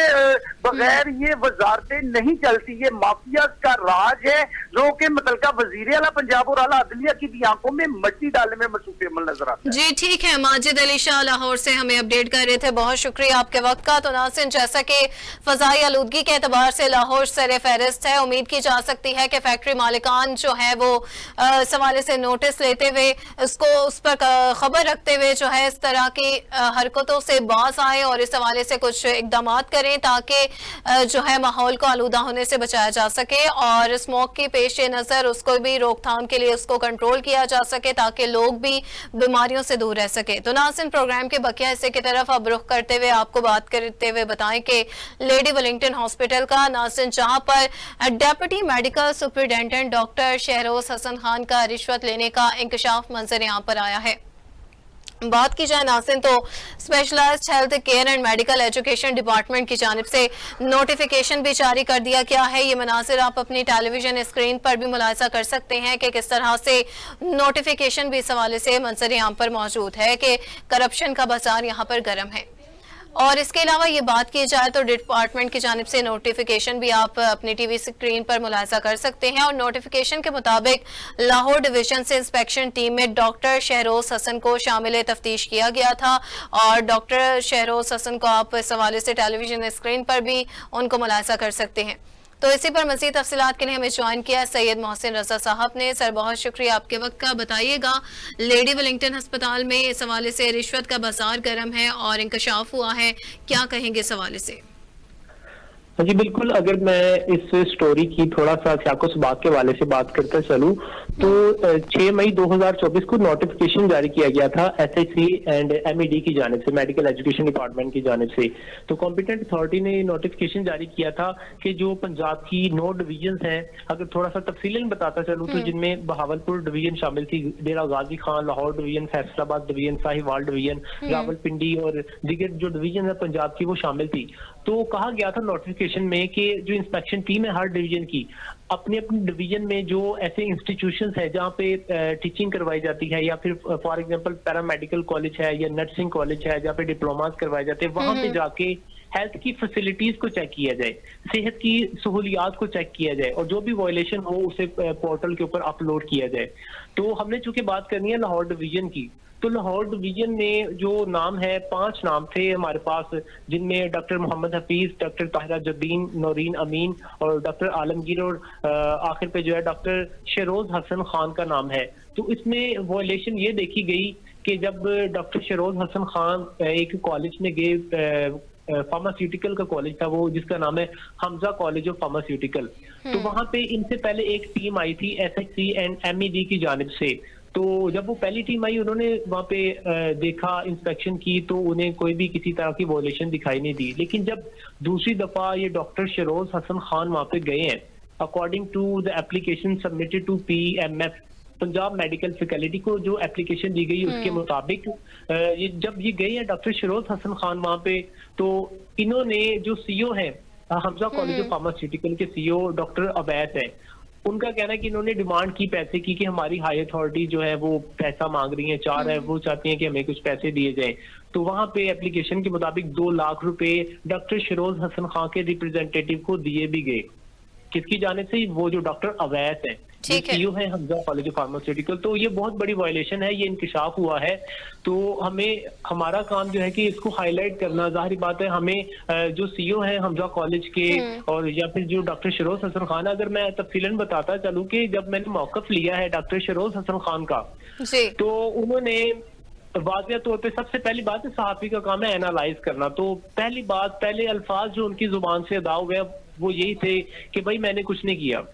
बगैर ये वजारतें नहीं चलती। ये माफिया का राज है जो कि मुतलका वजीर आला पंजाब और आला अदलिया की भी आंखों में मट्टी डालने में मसरूफ़ अमल नजर आता है। जी ठीक है, माजिद अली शाह लाहौर से हमें अपडेट कर रहे थे, बहुत शुक्रिया आपके वक्त का। तो नाज़रीन, जैसा कि फजाई आलूदगी के एतबार से लाहौर सरे फहरिस्त है, उम्मीद की जा सकती है कि फैक्ट्री मालिकान जो है वो इस हवाले से नोटिस लेते हुए उसको उस पर खबर रखते हुए जो है इस तरह की हरकतों से बाज आए और इस हवाले से कुछ इकदाम करें ताकि जो है माहौल को आलूदा होने से बचाया जा सके और स्मोक की पेश नज़र उसको भी रोकथाम के लिए उसको कंट्रोल किया जा सके ताकि लोग भी बीमारियों से दूर रह सके। तो नाज़रीन, प्रोग्राम के बकिया हिस्से की तरफ अब रुख करते हुए आपको बात करते हुए बताएं कि लेडी वेलिंगटन हॉस्पिटल का नाज़रीन जहां पर deputy medical superintendent doctor Shehroz Hassan Khan का रिश्वत लेने का इंकशाफ मंजर यहाँ पर आया है। बात की जाए नाज़रीन तो specialised health care and medical education department की जानिब से नोटिफिकेशन भी जारी कर दिया गया है। ये मनाजिर आप अपनी टेलीविजन स्क्रीन पर भी मुलाहिजा कर सकते हैं कि किस तरह से नोटिफिकेशन भी इस हवाले से मंजर आम पर मौजूद है कि करप्शन का बाजार यहाँ पर गर्म है। और इसके अलावा ये बात की जाए तो डिपार्टमेंट की जानिब से नोटिफिकेशन भी आप अपनी टीवी स्क्रीन पर मुलाहिजा कर सकते हैं। और नोटिफिकेशन के मुताबिक लाहौर डिवीजन से इंस्पेक्शन टीम में डॉक्टर शहरोज हसन को शामिल तफ्तीश किया गया था और डॉक्टर शहरोज हसन को आप इस हवाले से टेलीविजन स्क्रीन पर भी उनको मुलाहिजा कर सकते हैं। तो इसी पर मज़ीद तफसीलात के लिए हमें ज्वाइन किया सैयद मोहसिन रजा साहब ने। सर बहुत शुक्रिया आपके वक्त का। बताइएगा लेडी वेलिंगटन अस्पताल में इस हवाले से रिश्वत का बाजार गर्म है और इंकशाफ हुआ है, क्या कहेंगे इस हवाले से? जी बिल्कुल, अगर मैं इस स्टोरी की थोड़ा सा सियाको सबाक के वाले से बात करते चलूं तो 6 मई 2024 को नोटिफिकेशन जारी किया गया था एसएचसी एंड एमईडी की जानिब से, मेडिकल एजुकेशन डिपार्टमेंट की जानिब से। तो कॉम्पिटेंट अथॉरिटी ने नोटिफिकेशन जारी किया था कि जो पंजाब की 9 डिवीजन हैं, अगर थोड़ा सा तफसीलन बताता चलूं तो जिनमें बहावलपुर डिवीजन शामिल थी, Dera Ghazi Khan, Lahore division, Faisalabad division, Sahiwal division, Rawalpindi और दीगर जो डिवीजन है पंजाब की वो शामिल थी। तो कहा गया था नोटिफिकेशन में कि जो इंस्पेक्शन टीम है हर डिवीजन की अपने अपने डिवीजन में जो ऐसे इंस्टीट्यूशंस है जहाँ पे टीचिंग करवाई जाती है, या फिर फॉर एग्जांपल पैरामेडिकल कॉलेज है या नर्सिंग कॉलेज है जहाँ पे डिप्लोमास करवाए जाते हैं, वहां पे जाके हेल्थ की फैसिलिटीज को चेक किया जाए, सेहत की सहूलियात को चेक किया जाए और जो भी वायलेशन हो उसे पोर्टल के ऊपर अपलोड किया जाए। तो हमने चूंकि बात करनी है लाहौर डिवीजन की, तो लाहौर डिवीजन में जो नाम है 5 नाम थे हमारे पास, जिनमें डॉक्टर मोहम्मद हफीज, डॉक्टर ताहिरा जद्दीन, नौरीन अमीन और डॉक्टर आलमगीर और आखिर पे जो है डॉक्टर शहरोज हसन खान का नाम है। तो इसमें वायलेशन ये देखी गई कि जब डॉक्टर शहरोज हसन खान एक कॉलेज में गए, फार्मास्यूटिकल का कॉलेज था वो, जिसका नाम है हमजा कॉलेज ऑफ फार्मास्यूटिकल, तो वहां पे इनसे पहले एक टीम आई थी एसएचसी एंड एमईडी की जानिब से। तो जब वो पहली टीम आई उन्होंने वहां पे देखा, इंस्पेक्शन की, तो उन्हें कोई भी किसी तरह की वॉयलेशन दिखाई नहीं दी। लेकिन जब दूसरी दफा ये डॉक्टर शहरोज हसन खान वहां पे गए हैं, according to the application submitted to PMF, Punjab Medical Faculty को जो एप्लीकेशन दी गई उसके मुताबिक जब ये गए हैं डॉक्टर शहरोज हसन खान वहां पे, तो इन्होंने जो सीईओ है हमजा कॉलेज ऑफ फार्मास्यूटिकल के सीईओ डॉक्टर अवैस है, उनका कहना है कि इन्होंने डिमांड की पैसे की कि हमारी हाई अथॉरिटी जो है वो पैसा मांग रही है, चार है, वो चाहती है कि हमें कुछ पैसे दिए जाएं। तो वहां पे एप्लीकेशन के मुताबिक 2 लाख रुपए डॉक्टर शहरोज हसन खान के रिप्रेजेंटेटिव को दिए भी गए। किसकी जानिब से? वो जो डॉक्टर अवैस है, सीईओ है हमजा कॉलेज ऑफ फार्मास्यूटिकल। तो ये बहुत बड़ी वायलेशन है, ये इंकशाफ हुआ है। तो हमें हमारा काम जो है कि इसको हाईलाइट करना, जाहिर बात है हमें जो सीईओ है हमजा कॉलेज के और या फिर जो डॉक्टर शहरोज हसन खान, अगर मैं तफसीलन बताता चलूं कि जब मैंने मौकफ लिया है डॉक्टर शहरोज हसन खान का, तो उन्होंने वाज़ेह तौर पे, सबसे पहली बात है सहाफी का काम है एनालाइज करना, तो पहली बात, पहले अल्फाज जो उनकी जुबान से अदा हुए वो यही थे कि भाई मैंने कुछ नहीं किया।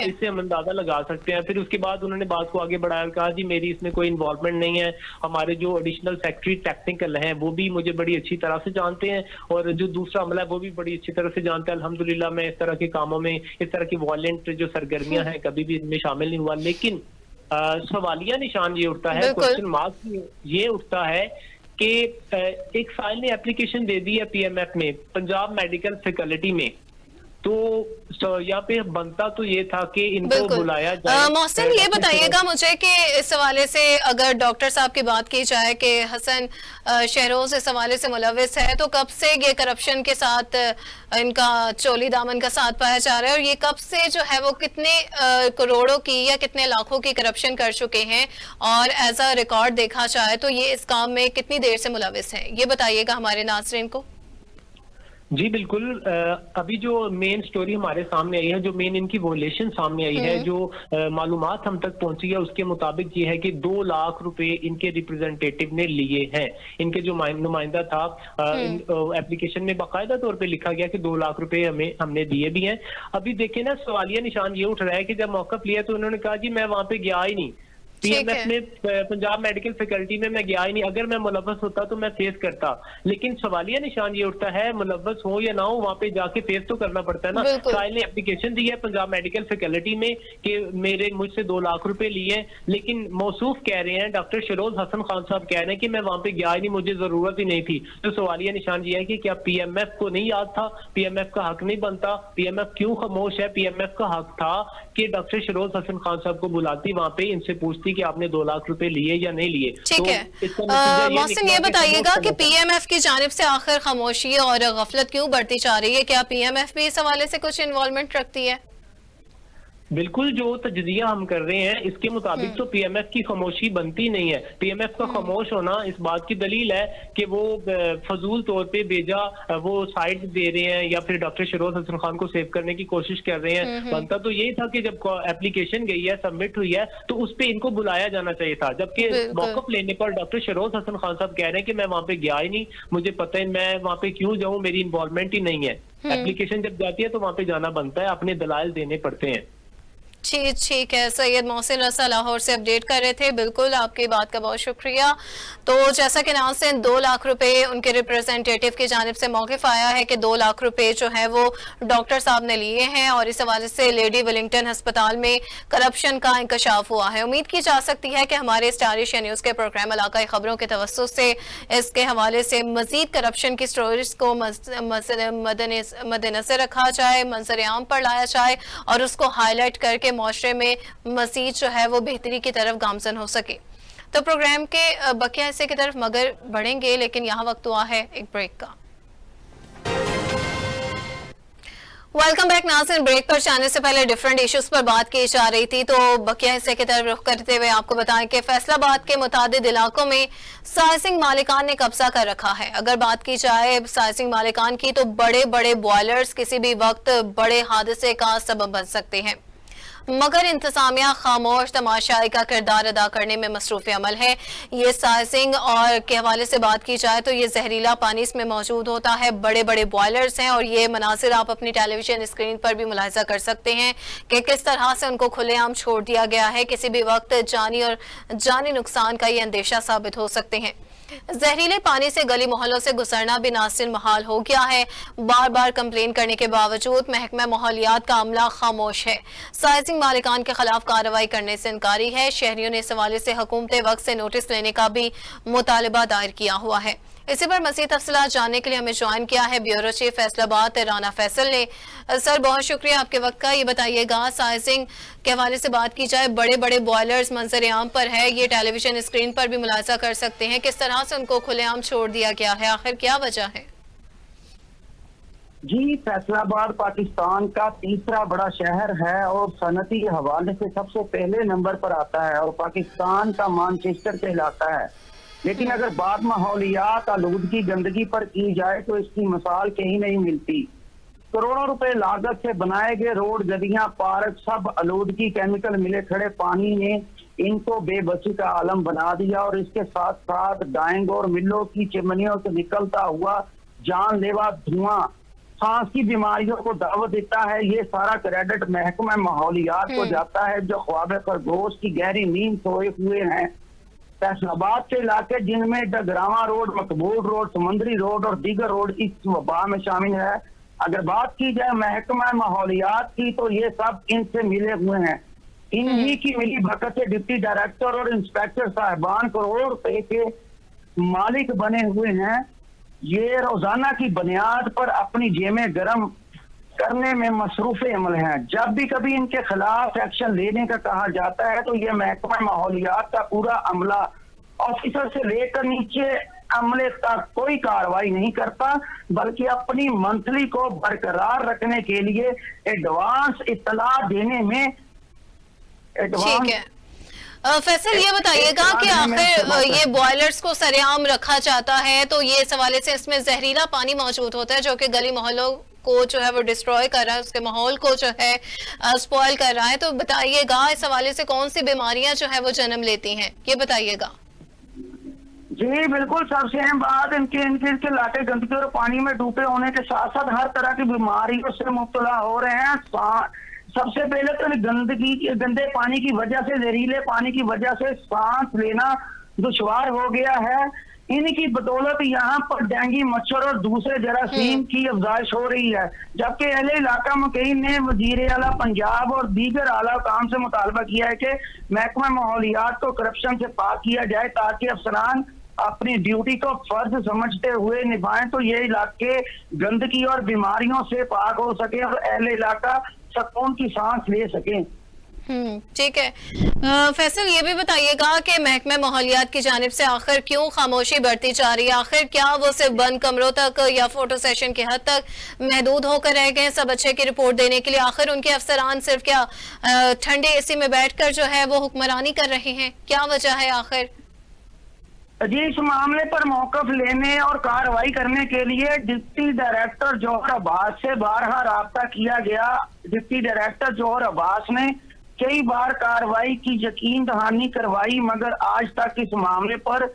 इससे हम अंदाजा लगा सकते हैं। फिर उसके बाद उन्होंने बात को आगे बढ़ाया और कहा जी मेरी इसमें कोई इन्वॉल्वमेंट नहीं है, हमारे जो एडिशनल सेक्रेटरी टेक्निकल हैं वो भी मुझे बड़ी अच्छी तरह से जानते हैं और जो दूसरा अमला है वो भी बड़ी अच्छी तरह से जानते हैं। अल्हम्दुलिल्लाह मैं इस तरह के कामों में, इस तरह की वॉलेंट जो सरगर्मियां हैं कभी भी इनमें शामिल नहीं हुआ। लेकिन सवालिया निशान ये उठता है, क्वेश्चन मार्क ये उठता है कि एक साइल ने एप्लीकेशन दे दी है पीएमएफ में, पंजाब मेडिकल फैकल्टी में, तो यहाँ पे बनता तो ये था कि इनको बुलाया जाए। मोहसिन ये बताइएगा मुझे कि इस हवाले से अगर डॉक्टर साहब की बात की जाए कि हसन शहरोज इस हवाले से मुलविस है, तो कब से ये करप्शन के साथ इनका चोली दामन का साथ पाया जा रहा है और ये कब से जो है वो कितने करोड़ों की या कितने लाखों की करप्शन कर चुके हैं और एज अ रिकॉर्ड देखा जाए तो ये इस काम में कितनी देर से मुलविस है, ये बताइएगा हमारे नाज़रीन को। जी बिल्कुल, अभी जो मेन स्टोरी हमारे सामने आई है, जो मेन इनकी वॉयलेशन सामने आई है, जो मालूमात हम तक पहुंची है उसके मुताबिक ये है कि 2 लाख रुपए इनके रिप्रेजेंटेटिव ने लिए हैं। इनके जो नुमाइंदा था एप्लीकेशन में बाकायदा तौर पे लिखा गया कि 2 लाख रुपए हमने दिए भी हैं। अभी देखें ना, सवालिया निशान ये उठ रहा है कि जब मौकफ लिया तो उन्होंने कहा जी मैं वहां पे गया ही नहीं, पीएमएफ में पंजाब मेडिकल फैकल्टी में मैं गया ही नहीं। अगर मैं मुलव्वस होता तो मैं फेस करता, लेकिन सवालिया निशान ये उठता है मुलव्वस हो या ना हो वहां पे जाके फेस तो करना पड़ता है ना। साहिल ने एप्लीकेशन दी है पंजाब मेडिकल फैकल्टी में कि मुझसे 2 लाख रुपए लिए, लेकिन मौसूफ कह रहे हैं, डॉक्टर शरोज हसन खान साहब कह रहे हैं कि मैं वहां पे गया ही नहीं, मुझे जरूरत ही नहीं थी। तो सवालिया निशान ये है कि क्या पीएमएफ को नहीं याद था, पीएमएफ का हक नहीं बनता, पीएमएफ क्यों खामोश है? पीएमएफ का हक था कि डॉक्टर शरोज हसन खान साहब को बुलाती, वहां पे इनसे पूछती कि आपने 2 लाख रुपए लिए या नहीं लिए। ठीक है मोहसिन, ये बताइएगा कि पीएमएफ की जानिब से आखिर खामोशी और गफलत क्यों बढ़ती जा रही है? क्या पीएमएफ भी इस हवाले से कुछ इन्वॉल्वमेंट रखती है? बिल्कुल, जो तजजिया हम कर रहे हैं इसके मुताबिक तो पीएमएफ की खामोशी बनती नहीं है। पीएमएफ का खामोश होना इस बात की दलील है कि वो फजूल तौर पे बेजा वो साइड दे रहे हैं या फिर डॉक्टर शरोज हसन खान को सेव करने की कोशिश कर रहे हैं। बनता तो यही था कि जब एप्लीकेशन गई है, सबमिट हुई है, तो उस पर इनको बुलाया जाना चाहिए था। जबकि मौकफ लेने पर डॉक्टर शरोज हसन खान साहब कह रहे हैं कि मैं वहां पे गया ही नहीं, मुझे पता है मैं वहां पे क्यों जाऊं, मेरी इन्वॉल्वमेंट ही नहीं है। एप्लीकेशन जब जाती है तो वहां पे जाना बनता है, अपने दलाइल देने पड़ते हैं। ठीक है। सैयद मोहसिन रसा लाहौर से अपडेट कर रहे थे। बिल्कुल, आपकी बात का बहुत शुक्रिया। तो जैसा कि नाज़रीन 2 लाख रुपए उनके रिप्रेजेंटेटिव की जानिब से मौक़िफ़ आया है कि 2 लाख रुपए जो है वो डॉक्टर साहब ने लिए हैं और इस हवाले से लेडी विलिंगटन अस्पताल में करप्शन का इंकशाफ हुआ है। उम्मीद की जा सकती है कि हमारे स्टार एशिया न्यूज़ के प्रोग्राम इलाकाई खबरों के तवस्सुस से इसके हवाले से मजीद करप्शन की स्टोरीज को मद्देनजर रखा जाए, मंजर आम पर लाया जाए और उसको हाईलाइट करके मुआशरे में मजीद जो है वो बेहतरी की तरफ गामजन हो सके। तो प्रोग्राम के बकिया हिस्से की तरफ मगर बढ़ेंगे, लेकिन यहाँ वक्त हुआ है एक ब्रेक का। वेलकम बैक नाज़रीन। ब्रेक पर जाने से पहले डिफरेंट इश्यूज पर बात की जा रही थी, तो बकिया हिस्से की तरफ रुख करते हुए आपको बताएं कि फैसलाबाद के मुतादिद इलाकों में साइजिंग मालिकान ने कब्जा कर रखा है। अगर बात की जाए साइजिंग मालिकान की, तो बड़े बड़े बॉयलर्स किसी भी वक्त बड़े हादसे का सबब बन सकते हैं, मगर इंतजामिया खामोश तमाशाई का किरदार अदा करने में मसरूफ अमल है। ये साइजिंग और के हवाले से बात की जाए तो ये जहरीला पानी इसमें मौजूद होता है, बड़े बड़े बॉयलर्स हैं और ये मनासिर आप अपनी टेलीविजन स्क्रीन पर भी मुलाहिजा कर सकते हैं कि किस तरह से उनको खुलेआम छोड़ दिया गया है। किसी भी वक्त जानी नुकसान का ये अंदेशा साबित हो सकते हैं। जहरीले पानी से गली मोहल्लों से गुजरना भी नासिर महाल हो गया है। बार बार कंप्लेन करने के बावजूद महकमा माहौलियात का अमला खामोश है, साइजिंग मालिकान के खिलाफ कार्रवाई करने से इनकारी है। शहरियों ने इस हवाले से हुकूमत वक्त से नोटिस लेने का भी मुतालबा दायर किया हुआ है। इसी पर मज़ीद तफसीलात जानने के लिए हमें ज्वाइन किया है ब्यूरो चीफ फैसलाबाद राना फैसल ने। सर, बहुत शुक्रिया आपके वक्त का। ये बताइएगा, साइजिंग के हवाले से बात की जाए, बड़े बड़े बॉयलर्स मंजर आम पर है, ये टेलीविजन स्क्रीन पर भी मुलाहिजा कर सकते हैं, किस तरह से उनको खुलेआम छोड़ दिया गया है, आखिर क्या वजह है? जी, फैसलाबाद पाकिस्तान का तीसरा बड़ा शहर है और सनती के हवाले से सबसे पहले नंबर पर आता है और पाकिस्तान का मानचेस्टर कहलाता है। लेकिन अगर बात माहौलियात आलूदगी गंदगी पर की जाए तो इसकी मिसाल कहीं नहीं मिलती। करोड़ों रुपए लागत से बनाए गए रोड, गलियां, पार्क सब आलूदगी केमिकल मिले खड़े पानी ने इनको बेबसी का आलम बना दिया और इसके साथ साथ डाइंग और मिलों की चिमनियों से निकलता हुआ जानलेवा धुआं सांस की बीमारियों को दावत देता है। ये सारा क्रेडिट महकमा माहौलियात को जाता है जो ख्वाब खरगोश की गहरी नींद सोए हुए हैं। फैसलाबाद के इलाके जिनमें डगरावा रोड, मकबूल रोड, समंदरी रोड और दीगर रोड इस वबा में शामिल है। अगर बात की जाए महकमा माहौलियात की तो ये सब इनसे मिले हुए हैं। इन्हीं की मिली भगत से डिप्टी डायरेक्टर और इंस्पेक्टर साहिबान करोड़ों रुपए के मालिक बने हुए हैं। ये रोजाना की बुनियाद पर अपनी जेमें गर्म करने में मसरूफ अमल हैं। जब भी कभी इनके खिलाफ एक्शन लेने का कहा जाता है तो ये महकमा माहौलियात का पूरा अमला ऑफिसर से लेकर नीचे अमले तक कोई कार्रवाई नहीं करता, बल्कि अपनी मंथली को बरकरार रखने के लिए एडवांस इत्तला देने में फैसल, ये बताइएगा कि आखिर ये बॉयलर्स को सरेआम रखा जाता है तो ये इस हवाले से इसमें जहरीला पानी मौजूद होता है जो कि गली मोहल्लों को जो है वो डिस्ट्रॉय कर रहा है, उसके माहौल को जो है स्पॉइल कर रहा है। तो बताइएगा इस हवाले से कौन सी बीमारियां जो है वो जन्म लेती हैं, ये बताइएगा। जी बिल्कुल, सबसे अहम बात इनके इलाके गंदगी और पानी में डूबे होने के साथ साथ हर तरह की बीमारियों से मुब्तला हो रहे हैं। सबसे पहले तो गंदगी, गंदे पानी की वजह से, जहरीले पानी की वजह से सांस लेना दुश्वार हो गया है। इनकी बदौलत यहाँ पर डेंगू मच्छर और दूसरे जरासीम की अफजाइश हो रही है। जबकि अहले इलाका मुकीम ने वजीर आला पंजाब और दीगर आला काम से मुतालबा किया है कि महकमा माहौलियात को करप्शन से पाक किया जाए ताकि अफसरान अपनी ड्यूटी को फर्ज समझते हुए निभाएं, तो ये इलाके गंदगी और बीमारियों से पाक हो सके और अहले इलाका सुकून की सांस ले सके। ठीक है। फैसल, ये भी बताइएगा कि महकमे माहौलियात की जानिब से आखिर क्यों खामोशी बढ़ती जा रही है? आखिर क्या वो सिर्फ बंद कमरों तक या फोटो सेशन की हद तक महदूद होकर रह गए सब अच्छे की रिपोर्ट देने के लिए? आखिर उनके अफसरान सिर्फ क्या ठंडे एसी में बैठकर जो है वो हुक्मरानी कर रहे हैं? क्या वजह है आखिर? जी, इस मामले पर मौकफ लेने और कार्रवाई करने के लिए डिप्टी डायरेक्टर जौहर अब्बास से बारहा राब्ता किया गया। डिप्टी डायरेक्टर जौहर अब्बास ने कई बार कार्रवाई की यकीन दहानी करवाई, मगर आज तक इस मामले पर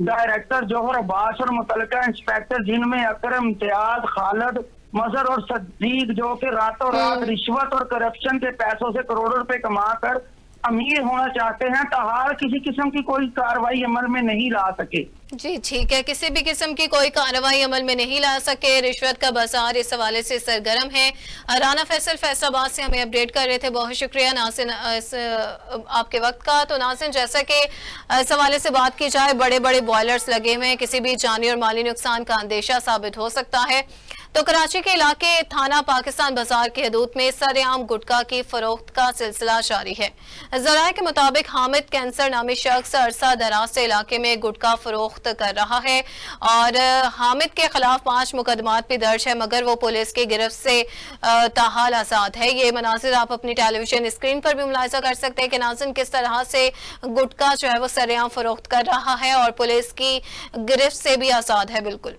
डायरेक्टर जौहर अब्बास और मुतलका इंस्पेक्टर जिनमें अकरम, इम्तियाज, खालिद, मजहर और सदीक, जो कि रातों रात रिश्वत और करप्शन के पैसों से करोड़ों रुपए कमाकर अमीर होना चाहते हैं, ताहार किसी किस्म की कोई कार्रवाई अमल में नहीं ला सके। जी ठीक है, किसी भी किस्म की कोई कार्रवाई अमल में नहीं ला सके। रिश्वत का बाजार इस हवाले से सरगर्म है। राना फैसल फैसलाबाद से हमें अपडेट कर रहे थे, बहुत शुक्रिया नासिन आपके वक्त का। तो नासिन, जैसा कि इस हवाले से बात की जाए, बड़े बड़े बॉयलर्स लगे हुए हैं, किसी भी जानी और माली नुकसान का अंदेशा साबित हो सकता है। तो कराची के इलाके थाना पाकिस्तान बाजार की हदूद में सरेआम गुटखा की फरोख्त का सिलसिला जारी है। जराये के मुताबिक हामिद कैंसर नामी शख्स अरसा दराज से इलाके में गुटखा फरोख्त कर रहा है और हामिद के खिलाफ 5 मुकदमात भी दर्ज है, मगर वो पुलिस की गिरफ्त से ताहाल आजाद है। ये मनाजिर आप अपनी टेलीविजन स्क्रीन पर भी मुलाहिजा कर सकते हैं कि नाज़िन किस तरह से गुटखा जो है वो सरेआम फरोख्त कर रहा है और पुलिस की गिरफ्त से भी आजाद है। बिल्कुल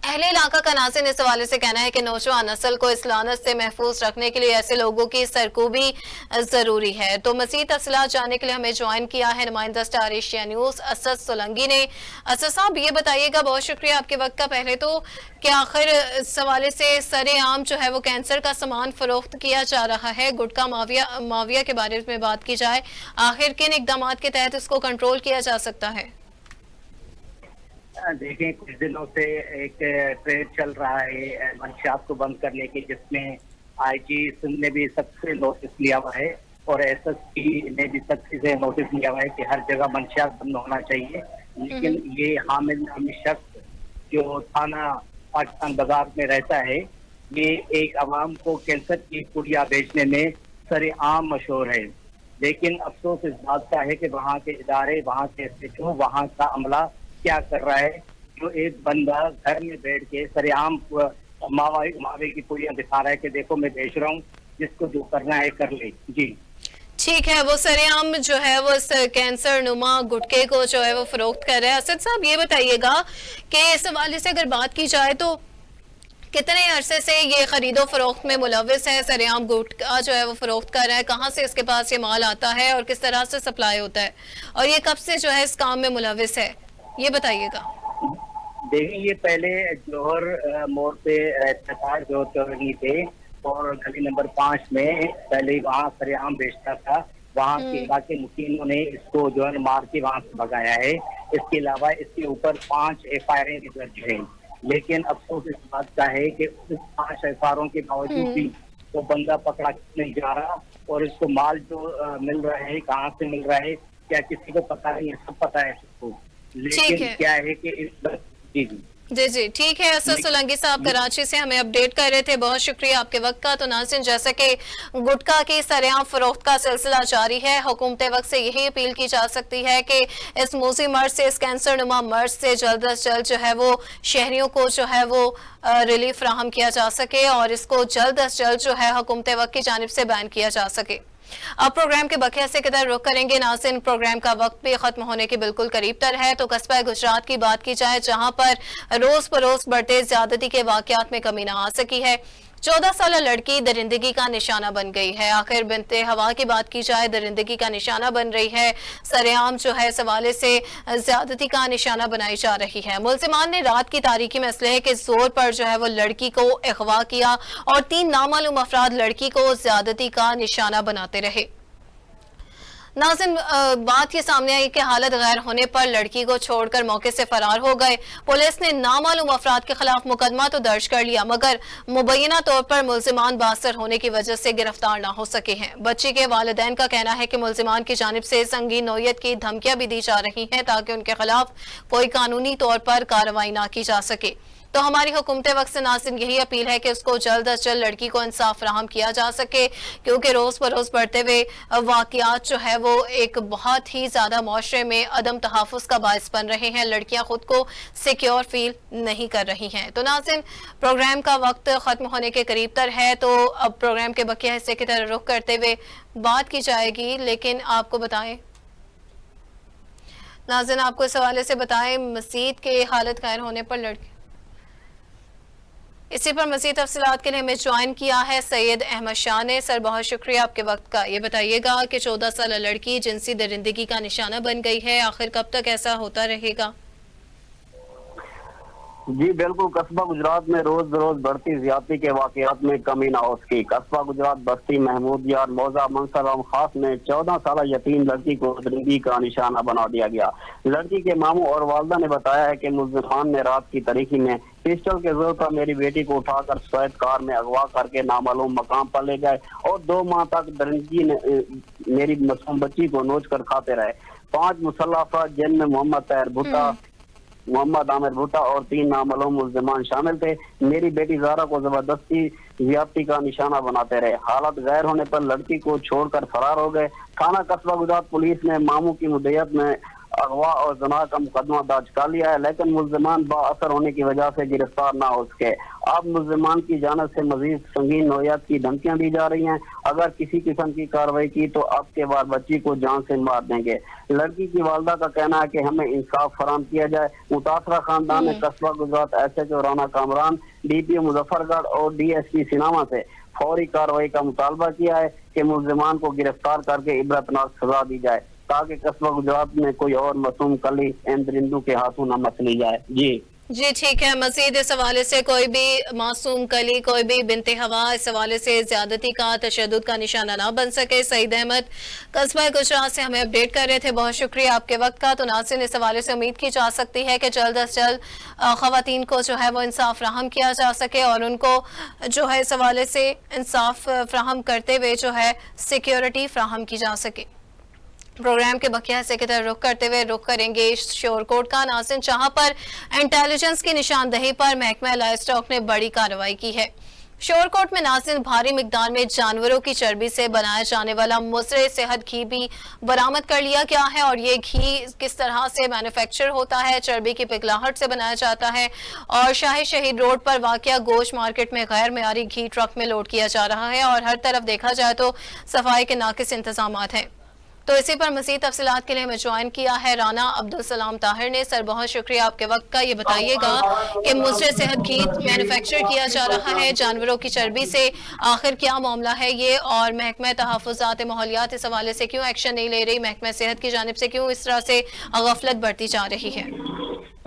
अहले इलाका का नाज़िन इस हवाले से कहना है कि नौजवान नस्ल को इस लानत से महफूज रखने के लिए ऐसे लोगों की सरकूबी जरूरी है। तो मज़ीद तफसीलात जानने के लिए हमें ज्वाइन किया है नुमाइंदा star Asia news Asad Solangi ने। असद साहब, ये बताइएगा, बहुत शुक्रिया आपके वक्त का। पहले तो कि आखिर इस हवाले से सरेआम जो है वो कैंसर का सामान फरोख्त किया जा रहा है, गुटखा माविया के बारे में बात की जाए, आखिर किन इकदाम के तहत इसको कंट्रोल किया जा सकता है? देखें, कुछ दिनों से एक ट्रेड चल रहा है मंशियात को बंद करने की, जिसमें आईजी सिंध ने भी सबसे नोटिस लिया हुआ है और एसएसपी ने भी सख्ती से नोटिस लिया हुआ है कि हर जगह मंशियात बंद होना चाहिए। लेकिन ये हामिद नामी शख्स जो थाना पाकिस्तान बाजार में रहता है, ये एक आवाम को कैंसर की पुड़िया बेचने में सरेआम मशहूर है। लेकिन अफसोस इस बात का है कि वहाँ के इदारे, वहाँ के SHO, वहाँ का अमला क्या कर रहा है, जो एक बंदा घर में बैठ के सरेआम मावे की पुड़ियां दिखा रहा है कि देखो मैं बेच रहा हूँ, जिसको जो करना है कर ले। जी ठीक है, वो सरेआम जो है वो कैंसर नुमा गुटके को जो है वो फरोख्त कर रहा है। असद साहब, ये बताइएगा कि इस हवाले से अगर बात की जाए तो कितने अरसे से ये खरीदो फरोख्त में मुलविस है, सरेआम गुटखा जो है वो फरोख्त कर रहा है, कहाँ से इसके पास ये माल आता है और किस तरह से सप्लाई होता है, और ये कब से जो है इस काम में मुलविस है, ये बताइएगा। देखिए, ये पहले जौहर मोड़ पे रहता था, जो चौरंगी पे और गली नंबर 5 में पहले वहाँ सरेआम बेचता था। वहाँ के इलाके मुकीमों ने इसको जो है मार के वहाँ से भगाया है। इसके अलावा इसके ऊपर 5 FIR भी दर्ज है। लेकिन अफसोस इस बात का है कि उस 5 FIR के बावजूद भी वो बंदा पकड़ा नहीं जा रहा और इसको माल जो मिल रहा है, कहाँ से मिल रहा है, क्या किसी को पता नहीं है? सब पता है सबको। लेकिन क्या है कि इस जी ठीक है। असद सोलंगी साहब कराची से हमें अपडेट कर रहे थे, बहुत शुक्रिया आपके वक्त का। तो नाज़रीन, जैसे कि गुटखा की सरेआम फरोख्त का सिलसिला जारी है, हुकूमत वक्त से यही अपील की जा सकती है कि इस मूजी मर्ज से, इस कैंसर नुमा मर्ज से जल्द अज जल्द जो है वो शहरियों को जो है वो रिलीफ फराहम किया जा सके और इसको जल्द अज जल्द जो है हुकूमत वक्त की जानिब से बैन किया जा सके। अब प्रोग्राम के बकिया से किधर रुख करेंगे नाज़रीन, प्रोग्राम का वक्त भी खत्म होने के बिल्कुल करीब तर है। तो कस्बा गुजरात की बात की जाए, जहां पर रोज बरोज बढ़ते ज्यादती के वाकयात में कमी न आ सकी है। 14 साल लड़की दरिंदगी का निशाना बन गई है। आखिर बिनते हवा की बात की जाए, दरिंदगी का निशाना बन रही है। सरेआम जो है इस हवाले से ज्यादती का निशाना बनाई जा रही है। मुलजिमान ने रात की तारीकी में असलहे के जोर पर जो है वो लड़की को अगवा किया और 3 नामालूम अफराद लड़की को ज्यादती का निशाना बनाते रहे। नाज़िन, बात ये सामने आई कि हालत गैर होने पर लड़की को छोड़कर मौके से फरार हो गए। पुलिस ने नामालूम अफराद के खिलाफ मुकदमा तो दर्ज कर लिया, मगर मुबैना तौर पर मुलजिमान बासर होने की वजह से गिरफ्तार ना हो सके हैं। बच्ची के वालिदैन का कहना है कि मुलजिमान की जानिब से संगीन नौयत की धमकियां भी दी जा रही हैं ताकि उनके खिलाफ कोई कानूनी तौर पर कार्रवाई ना की जा सके। तो हमारी हुकूमत वक्त से नाज़िन यही अपील है कि उसको जल्द अज जल्द लड़की को इंसाफ फराहम किया जा सके, क्योंकि रोज बरोज बढ़ते हुए वाकयात जो है वो एक बहुत ही ज्यादा मुआशरे में अदम तहफ़्फ़ुज़ का बायस बन रहे हैं। लड़कियां खुद को सिक्योर फील नहीं कर रही हैं। तो नाज़िन, प्रोग्राम का वक्त खत्म होने के करीब तर है, तो अब प्रोग्राम के बकिया हिस्से की तरफ रुख करते हुए बात की जाएगी। लेकिन आपको बताएं नाज़िन, आपको इस हवाले से बताएं, मस्जिद के हालत गैर होने पर लड़की, इसी पर मज़ीद तफसीलात के लिए हमें ज्वाइन किया है सैयद अहमद शाह ने। सर, बहुत शुक्रिया आपके वक्त का। ये बताइएगा कि 14 साल लड़की जिनसी दरिंदगी का निशाना बन गई है, आखिर कब तक ऐसा होता रहेगा? जी बिल्कुल, कस्बा गुजरात में रोज रोज बढ़ती ज्यादती के वाकयात में कमी ना हो सकी। कस्बा गुजरात बस्ती महमूदिया और मौजा मंसर खास में 14 साल यतीम लड़की को दरिंदगी का निशाना बना दिया गया। लड़की के मामू और वालदा ने बताया है कि मुलजिमान ने रात की तारीकी में पिस्टल के जोर पर मेरी बेटी को उठाकर सफेद कार में अगवा करके नामालूम मकाम पर ले गए और 2 माह तक दरिंदगी ने मेरी मासूम बच्ची को नोच कर खाते रहे। 5 मुसल्लह अफराद जिनमें मोहम्मद तैर भुट्टा, मोहम्मद आमिर भुट्टा और 3 नामालूम मुलजिमान शामिल थे, मेरी बेटी ज़ारा को जबरदस्ती ज्यादती का निशाना बनाते रहे। हालत गैर होने पर लड़की को छोड़कर फरार हो गए। थाना कस्बा गुजरात पुलिस ने मामू की मुद्दत में अगवा और जना का मुकदमा दर्ज कर लिया है, लेकिन मुलजिमान बाअसर होने की वजह से गिरफ्तार ना हो सके। अब मुलजिमान की जानिब से मजीद संगीन नौयत की धमकियां दी जा रही हैं। अगर किसी किस्म की कार्रवाई की तो अब के बाद बच्ची को जान से मार देंगे। लड़की की वालदा का कहना है कि हमें इंसाफ फराम किया जाए। मुतासरा खानदान ने कस्बा गुजरात SHO राना कामरान, DPO मुजफ्फरगढ़ और DSP सिनामा से फौरी कार्रवाई का मुतालबा किया है कि मुलजिमान को गिरफ्तार करके इबरतनाक सजा दी जाए ताकि कस्बा गुजरात में कोई और मासूम कली इन दरिंदों के हाथों न मसली जाए। जी ठीक है। मजीद इस हवाले से कोई भी मासूम कली, कोई भी बिनते हवा इस हवाले से ज्यादती का, तशद्दुद का निशाना ना बन सके। सईद अहमद कस्बा गुजरात से हमें अपडेट कर रहे थे, बहुत शुक्रिया आपके वक्त का। तो नाज़रीन, इस हवाले से उम्मीद की जा सकती है कि जल्द अज जल्द खवातीन को जो है वो इंसाफ फ्राहम किया जा सके और उनको जो है इस हवाले से इंसाफ फ्राहम करते हुए जो है सिक्योरिटी फ्राहम की जा सके। प्रोग्राम के बकिया हिस्से की तरफ रुख करते हुए रुख करेंगे शोरकोट का। नाज़रीन, जहां पर इंटेलिजेंस की निशानदही पर महकमा लाइव स्टॉक ने बड़ी कार्रवाई की है। शोरकोट में नाज़रीन भारी मिकदार में जानवरों की चर्बी से बनाया जाने वाला मुसरे सेहत घी भी बरामद कर लिया गया है और ये घी किस तरह से मैन्युफैक्चर होता है, चर्बी की पिघलाहट से बनाया जाता है और शाही शहीद रोड पर वाक़या गोश्त मार्केट में गैर मेयारी घी ट्रक में लोड किया जा रहा है और हर तरफ देखा जाए तो सफाई के नाकिस इंतजामात हैं। तो इसी पर मज़ीद तफसीलात के लिए हमें ज्वाइन किया है राना अब्दुल सलाम ताहिर ने। सर, बहुत शुक्रिया आपके वक्त का। ये बताइएगा कि मुसरे सेहत घी मैन्युफैक्चर किया जा रहा है जानवरों की चर्बी से, आखिर क्या मामला है ये और महकमा तहफ़्फ़ुज़ात माहौलियात इस हवाले से क्यों एक्शन नहीं ले रही, महकमा सेहत की जानिब से क्यों इस तरह से गफलत बढ़ती जा रही है?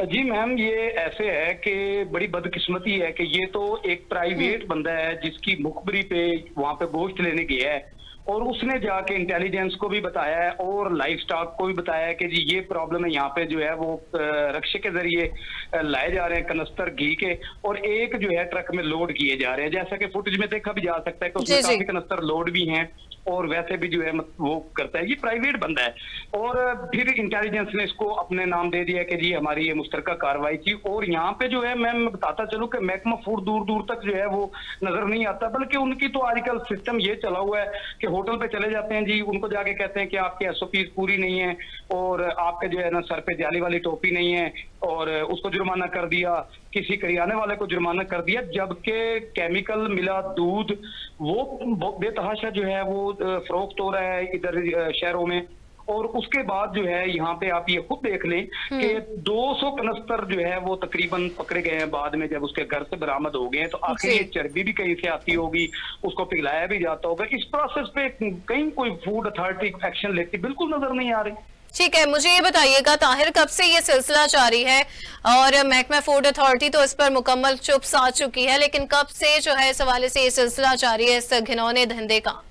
जी मैम, ये ऐसे है कि बड़ी बदकिस्मती है कि ये तो एक प्राइवेट बंदा है जिसकी मुखबरी पे वहाँ पे गोश्त लेने गया है और उसने जाके इंटेलिजेंस को भी बताया है और लाइफ स्टॉक को भी बताया है कि जी ये प्रॉब्लम है, यहाँ पे जो है वो रक्शे के जरिए लाए जा रहे हैं कनस्तर घी के और एक जो है ट्रक में लोड किए जा रहे हैं। जैसा कि फुटेज में देखा भी जा सकता है कि उसमें काफी कनस्तर लोड भी हैं और वैसे भी जो है वो करता है। ये प्राइवेट बंदा है और फिर इंटेलिजेंस ने इसको अपने नाम दे दिया कि जी हमारी ये मुश्तरका कार्रवाई की। और यहाँ पे जो है मैं बताता चलूँ कि महकमा फूड दूर दूर तक जो है वो नजर नहीं आता, बल्कि उनकी तो आजकल सिस्टम ये चला हुआ है कि होटल पे चले जाते हैं जी, उनको जाके कहते हैं कि आपकी SOPs पूरी नहीं है और आपके जो है ना सर पे जाली वाली टोपी नहीं है और उसको जुर्माना कर दिया, किसी करियाने वाले को जुर्माना कर दिया, जबकि केमिकल मिला दूध वो बेतहाशा जो है वो फरोख्त हो रहा है इधर शहरों में और उसके बाद जो है यहाँ पे आप ये खुद देख लें कि 200 कनस्तर जो है वो तकरीबन पकड़े गए हैं बाद में, जब उसके घर से बरामद हो गए हैं। तो आखिर ये चर्बी भी कहीं से आती होगी, उसको पिघलाया भी जाता होगा। इस प्रोसेस पे कहीं कोई फूड अथॉरिटी एक्शन लेती बिल्कुल नजर नहीं आ रही। ठीक है, मुझे ये बताइएगा ताहिर, कब से ये सिलसिला जारी है? और महकमा फूड अथॉरिटी तो इस पर मुकम्मल चुप साध चुकी है, लेकिन कब से जो है इस हवाले से ये सिलसिला जारी है इस घिनौने धंधे का?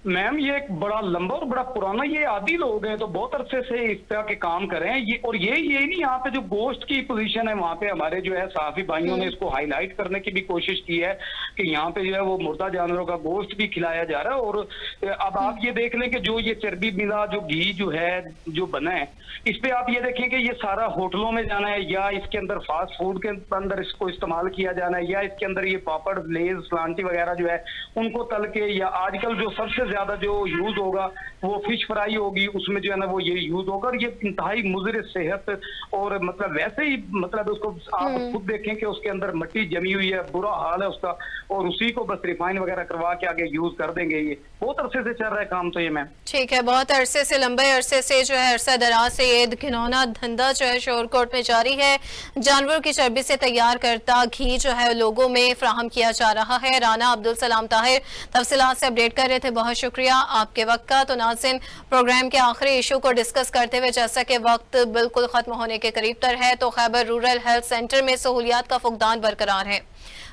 मैम ये एक बड़ा लंबा और बड़ा पुराना, ये आदी लोग हैं तो बहुत अरसे से इस तरह के काम कर रहे हैं। ये और ये नहीं, यहाँ पे जो गोश्त की पोजीशन है वहाँ पे हमारे जो है सहाफी भाइयों ने इसको हाईलाइट करने की भी कोशिश की है कि यहाँ पे जो है वो मुर्दा जानवरों का गोश्त भी खिलाया जा रहा है। और अब आप ये देख लें कि जो ये चर्बी मिला जो घी जो है जो बना है, इस पे आप ये देखें कि ये सारा होटलों में जाना है या इसके अंदर फास्ट फूड के अंदर इसको इस्तेमाल किया जाना है, या इसके अंदर ये पापड़ लेज सलांटी वगैरह जो है उनको तल के, या आजकल जो सबसे ज्यादा जो यूज होगा वो फिश फ्राई होगी, उसमें जो है ना वो ये यूज होगा। और ये इंतहाई मुज़र सेहत, और मतलब वैसे ही मतलब उसको आप खुद देखें कि उसके अंदर मिट्टी जमी हुई है, बुरा हाल है उसका, और उसी को बस रिफाइन वगैरह करवा के आगे यूज कर देंगे। ये बहुत अरसे से चल रहा है काम तो ये। मैम ठीक है, बहुत अरसे से, लंबे अरसे से जो है अरसा दराज से ये घिनौना धंधा जो है शोरकोट में जारी है। जानवरों की चर्बी से तैयार करता घी जो है लोगों में फ्राहम किया जा रहा है। राना अब्दुल सलाम ताहिर तफसीलात से अपडेट कर रहे थे, बहुत शुक्रिया आपके वक्त का। तो नाज़रीन, प्रोग्राम के आखिरी इशू को डिस्कस करते हुए, जैसा कि वक्त बिल्कुल खत्म होने के करीब तर है, तो खैबर रूरल हेल्थ सेंटर में सहूलियात का फुकदान बरकरार है।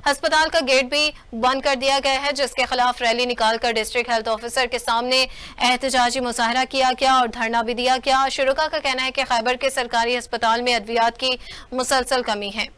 अस्पताल का गेट भी बंद कर दिया गया है, जिसके खिलाफ रैली निकालकर डिस्ट्रिक्ट हेल्थ ऑफिसर के सामने एहतजाजी मुजाहरा किया गया और धरना भी दिया गया। शुरुका का कहना है कि खैबर के सरकारी अस्पताल में अद्वियात की मुसलसल कमी है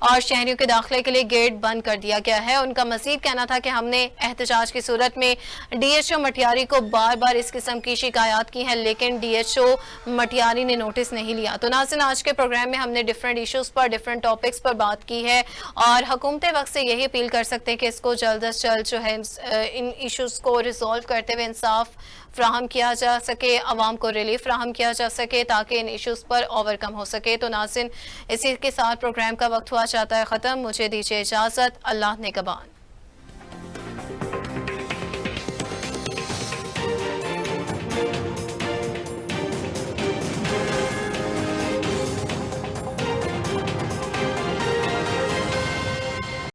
और शहरियों के दाखिले के लिए गेट बंद कर दिया गया है। उनका मजीद कहना था कि हमने एहतजाज की सूरत में DHO मटियारी को बार बार इस किस्म की शिकायत की है, लेकिन DHO मटियारी ने नोटिस नहीं लिया। तो नाज़रीन, आज के प्रोग्राम में हमने डिफरेंट इश्यूज पर, डिफरेंट टॉपिक्स पर बात की है और हुकूमत वक्त से यही अपील कर सकते हैं कि इसको जल्द अज जल्द जो है इन इशूज़ को रिजॉल्व करते हुए इंसाफ फ्राहम किया जा सके, आवाम को रिलीफ फ्राहम किया जा सके, ताकि इन इश्यूज़ पर ओवरकम हो सके। तो नाज़रीन, इसी के साथ प्रोग्राम का वक्त हुआ चाहता है ख़त्म। मुझे दीजिए इजाज़त। अल्लाह निगहबान।